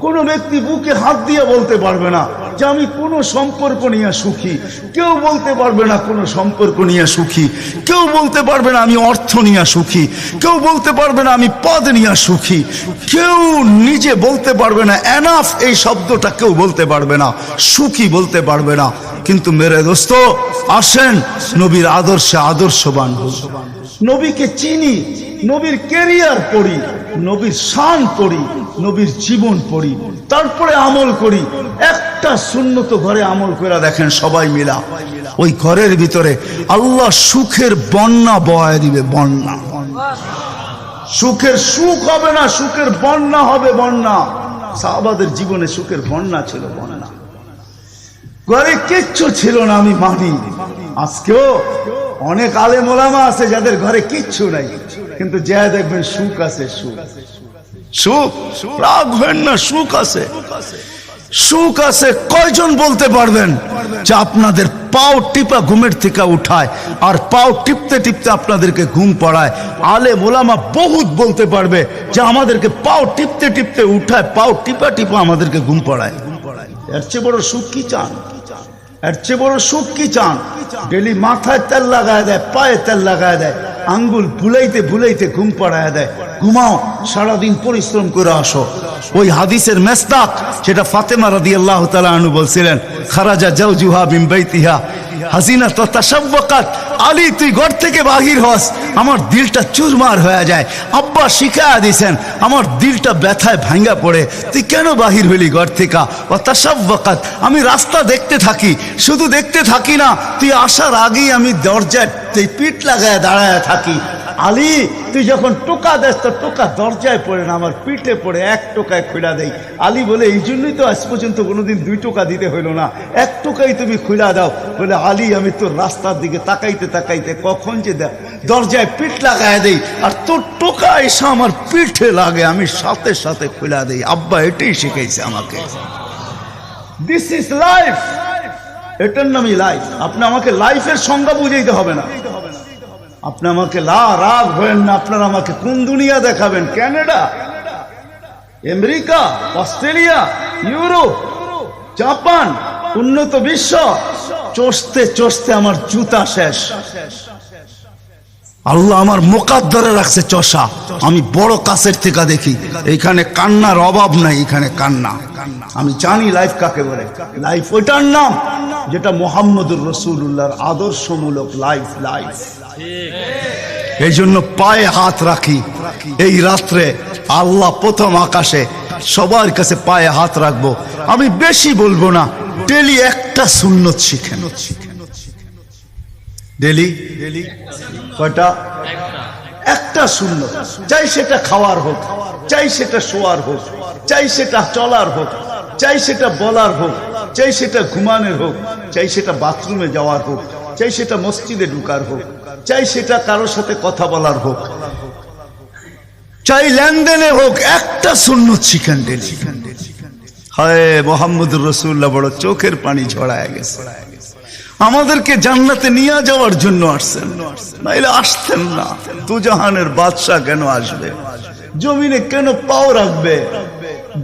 কোনো ব্যক্তি বুকে হাত দিয়ে বলতে পারবে না যে আমি কোনো সম্পর্ক নিয়ে সুখী। কেউ বলতে পারবে না কোনো সম্পর্ক নিয়ে সুখী। কেউ বলতে পারবে না আমি অর্থ নিয়ে সুখী। কেউ বলতে পারবে না আমি পদ নিয়ে সুখী। কেউ নিজে বলতে পারবে না এনাফ এই শব্দটা কেউ বলতে পারবে না, সুখী বলতে পারবে না। কিন্তু মেরে দোস্ত, আসেন নবীর আদর্শে আদর্শবান হই। নবীকে চিনি, নবীর ক্যারিয়ার পড়ি, নবীর শান পড়ি, নবীর জীবন পড়ি, তারপরে আমল করি। একটা সুন্নত ঘরে আমল করে দেখেন সবাই মিলা, ওই ঘরের ভিতরে আল্লাহ সুখের বন্যা বয়ে দিবে। বন্যা, সুখের সুখ হবে না, সুখের বন্যা হবে। বন্যা, সাহাবাদের জীবনে সুখের বন্যা ছিল। বন্যা, ঘরে কিচ্ছু ছিল না, আমি মানি। আজকেও অনেক আলেম ওলামা আছে যাদের ঘরে কিচ্ছু নাই, কিন্তু যা দেখবেন সুখ আছে। সুখ, সুখ, রাগ হয় না, সুখ আছে, সুখ আছে। কয়জন বলতে পারবেন যে আপনাদের পাও টিপা ঘুমের থেকে উঠায় আর পাও টিপতে টিপতে আপনাদেরকে ঘুম পড়ায়? আলেম ওলামা বহুত বলতে পারবে যে আমাদেরকে পাও টিপতে টিপতে উঠায়, পাও টিপা টিপা আমাদেরকে ঘুম পড়ায়। এর চেয়ে বড় সুখ কি চান? এর চেয়ে বড় সুখ কি চান? ডেলি মাথায় তেল লাগায় দেয়, পায়ে তেল লাগায় দেয়, আঙ্গুল বুলাইতে বুলাইতে ঘুম পাড়ায় দেয়। ঘুমাও, সারাদিন পরিশ্রম করে আসো। ওই হাদিসের মেসদাক, সেটা ফাতেমা রাদিয়াল্লাহু তাআলা আনহু বলছিলেন, খারাজা জাওজুহা মিন বাইতিহা হাসিনা তো তাসাব্বাকাত। আলী, তুই ঘর থেকে বাহির হস, আমার দিলটা চুরমার হয়ে যায়। আব্বা শিখায়া দিয়েছেন, আমার দিলটা ব্যথায় ভাঙ্গা পড়ে। তুই কেন বাহির হইলি ঘর থেকে? ও তাসাব্বাকাত, আমি রাস্তা দেখতে থাকি, শুধু দেখতে থাকি না, তুই আসার আগেই আমি দরজায় পিঠ লাগায় দাঁড়ায় থাকি। আলী, তুই যখন টোকা দেস তো টোকা দরজায় পড়ে না, আমার পিঠে পড়ে, এক টোকায় খুলা দেই। আলী বলে, এই জন্যই তো আজ পর্যন্ত কোনোদিন 2 টোকা দিতে হইল না, 1 টোকাই তুমি খুলা দাও। বলে, আলী, আমি তোর রাস্তার দিকে তাকাইতে তাকাইতে কখন যে দরজায় পিঠ লাগায় দেই, আর তোর টোকা এসে আমার পিঠে লাগে, আমি সাথে সাথে খুলা দেই। আব্বা এটাই শিখাইছে আমাকে। দিস ইজ লাইফ, এটার নামই লাইফ। আপনি আমাকে লাইফের সংজ্ঞা বুঝাইতে হবে না। আপনি আমাকে রাগ হবেন না। আপনারা আমাকে কোন দুনিয়া দেখাবেন? Canada, America, Australia, Europe, Japan, উন্নত বিশ্ব? চষতে চষতে আমার জুতা শেষ। আল্লাহ আমার মোকাদ্দরে রাখছে চষা। আমি বড় কাছের থেকে দেখি, এইখানে কান্নার অভাব নাই, এখানে কান্না। আমি জানি লাইফ কাকে বলে। লাইফ ওইটার নাম যেটা মুহাম্মদুর রাসূলুল্লাহর আদর্শমূলক লাইফ। লাইফ, এই জন্য পায়ে হাত রাখি। এই রাত্রে আল্লাহ প্রথম আকাশে সবার কাছে পায়ে হাত রাখবো। আমি বেশি বলবো না, ডেলি একটা সুন্নত শিখেন। ডেলি কয়টা? একটা সুন্নত। চাই সেটা খাওয়ার হোক, চাই সেটা শোয়ার হোক, চাই সেটা চলার হোক, চাই সেটা বলার হোক, চাই সেটা ঘুমানোর হোক, চাই সেটা বাথরুমে যাওয়ার হোক, চাই সেটা মসজিদে ঢুকার হোক, চাই সেটা কারোর সাথে কথা বলার হোক, চাই লেনদেনে হোক, একটা সুন্নত শিখেন ডেলি। হায় মুহাম্মদুর রাসূলুল্লাহ বড় চোখের পানি ঝরায় গেছে। আমাদেরকে জান্নাতে নিয়ে যাওয়ার জন্য আসছেন, নাইলে আসতেন না। দুজাহানের বাদশা কেন আসবে? জমিনে কেন পাও রাখবে?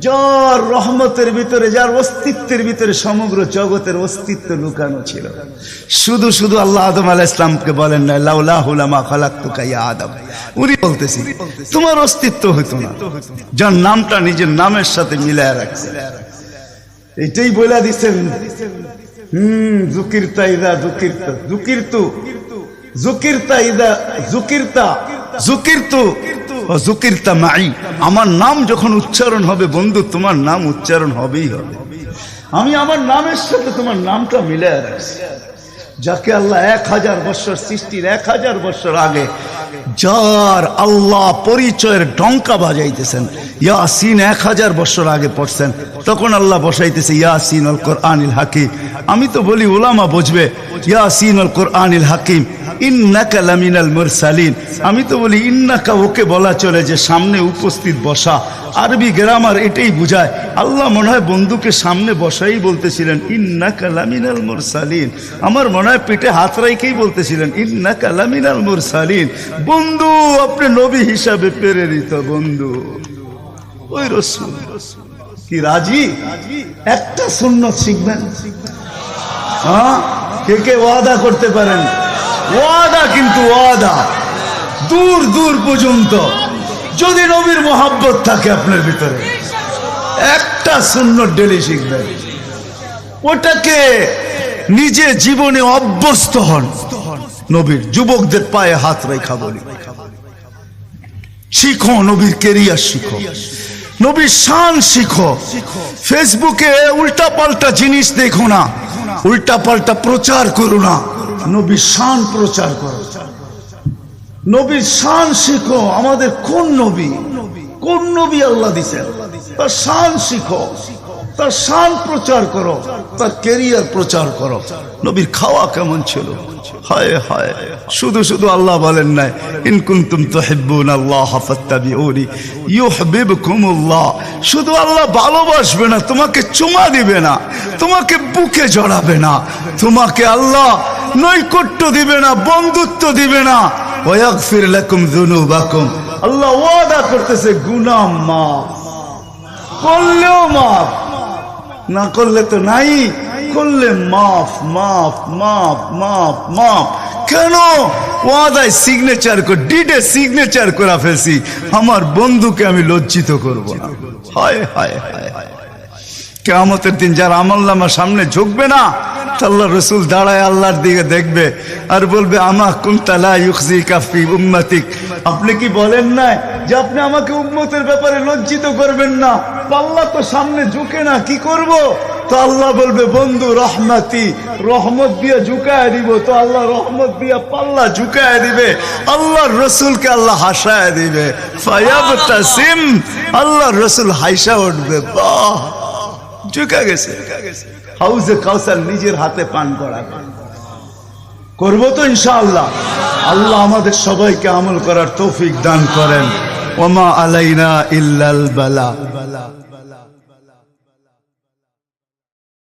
যার রহমতের ভিতরে, যার অস্তিত্বের ভিতরে সমগ্র জগতের অস্তিত্ব লুকানো ছিল। শুধু শুধু আল্লাহ আদম আলাইহিস সালামকে বলেন না, লাউলাহু লামা খালাকতুকা ইয়া আদম। উনি বলতেছি তোমার অস্তিত্ব হতো না, যার নামটা নিজের নামের সাথে মিলায় রাখছে। এটাই বলে দিচ্ছেন, যুকিরতা ইদা যুকিরতা, যুকিরতু যুকিরতা ইদা যুকিরতা, যুকিরতু ও যুকিরতা মাই। আমার নাম যখন উচ্চারণ হবে বন্ধু, তোমার নাম উচ্চারণ হবেই হবে। আমি আমার নামের সাথে তোমার নামটা মিলায় রাখছি। যাকে আল্লাহ 1000 বছর সৃষ্টির 1000 বছর আগে যার আল্লাহ পরিচয়ের ডঙ্কা বাজাইতেছেন, ইয়াসিন 1000 বছর আগে পড়ছেন, তখন আল্লাহ বসাইতেছে ইয়াসিন আল কোরআনিল হাকিম। আমি তো বলি উলামা বুঝবে, ইয়াসিন আল কোরআনিল হাকিম ইন্নাকা লামিনাল মুরসালিন। আমি তো বলি ইন্নাকা ওকে বলা চলে যে সামনে উপস্থিত বসা, আরবি গ্রামার এটাই বুঝায়। আল্লাহ মনে হয় বন্ধুকে সামনে বসাই বলতেছিলেন ইন্নাকা লামিনাল মুরসালিন। আমার মনে হয় পেটে হাত রাইকেই বলতেছিলেন ইন্নাকা লামিনাল মুরসালিন। বন্ধু, আপনি নবী হিসাবে প্রেরিত বন্ধু। ওই রাসূল কি রাজি? একটা সুন্নাত শিখবেন। হ্যাঁ, কে কে ওয়াদা করতে পারেন? ওয়াদা, কিন্তু ওয়াদা দূর দূর পর্যন্ত। যদি নবীর মোহাব্বত থাকে আপনার ভিতরে, একটা সুন্নাত ডেলি শিখবেন, ওটাকে নিজে জীবনে অভ্যস্ত হন। নবীর যুবকদের পায়ে হাত রেখা বলি, শিখো নবীর কেরিয়ার, শিখো নবীর শান শিখো। ফেসবুকে উল্টা পাল্টা জিনিস দেখো না, উল্টা পাল্টা প্রচার করো না, নবীর শান প্রচার করো, নবীর শান শিখো। আমাদের কোন নবী, কোন নবী আল্লাহ দিছেন, তার শান শিখো, তার শান প্রচার করো, তার কেরিয়ার প্রচার করো। নবীর খাওয়া কেমন ছিল? হায় হায়, শুধু শুধু আল্লাহ বলেন নাই ইন কুনতুম তুহিব্বুনাল্লাহ ফাত্তাবিউনি ইউহিব্বুকুমুল্লাহ। শুধু আল্লাহ ভালোবাসবে না, তোমাকে চুমা দিবে না, তোমাকে বুকে জড়াবে না, তোমাকে আল্লাহ নৈকট্য দিবে না, বন্ধুত্ব দিবে না। ওয়াগফির লাকুম যুনুবাকুম। আল্লাহ ওয়াদা করতেছে গুনাহ মাফ করলেও মাফ, না করলে তো নাই, করলে মাফ মাফ মাফ মাফ মাফ। কেন? ওয়াদায় সিগনেচার করে, ডিডে সিগনেচার করা ফেলছি, আমার বন্ধুকে আমি লজ্জিত করব না। হায় হায় হায় হায়, কিয়ামতের দিন যার আমলনামা সামনে ঝুঁকবে না, আল্লাহ রসুল দাঁড়ায় আল্লাহর দিকে দেখবে আর বলবে আমা কুনতা লা ইউখজিকা ফি উম্মতিক। আপনি কি বলেন না যে আপনি আমাকে উম্মতের ব্যাপারে লজ্জিত করবেন না? আল্লাহ তো সামনে ঝুঁকে না, কি করব? তো আল্লাহ বলবে বন্ধু রহমতি, রহমত দিয়ে ঝুঁকায় দিব। তো আল্লাহ রহমত দিয়ে পাল্লা ঝুঁকায় দিবে, আল্লাহর রসুলকে আল্লাহ হাসায় দিবে। ফায়াবতাসিম, আল্লাহর রসুল হাইসা উঠবে, বাহ ঝুঁকা গেছে। হাউজে কাউসার নিজের হাতে পান করাবে, করবো তো ইনশাআল্লাহ। আল্লাহ আমাদের সবাইকে আমল করার তৌফিক দান করেন। ওমা আলাইনা ইল্লাল বালা।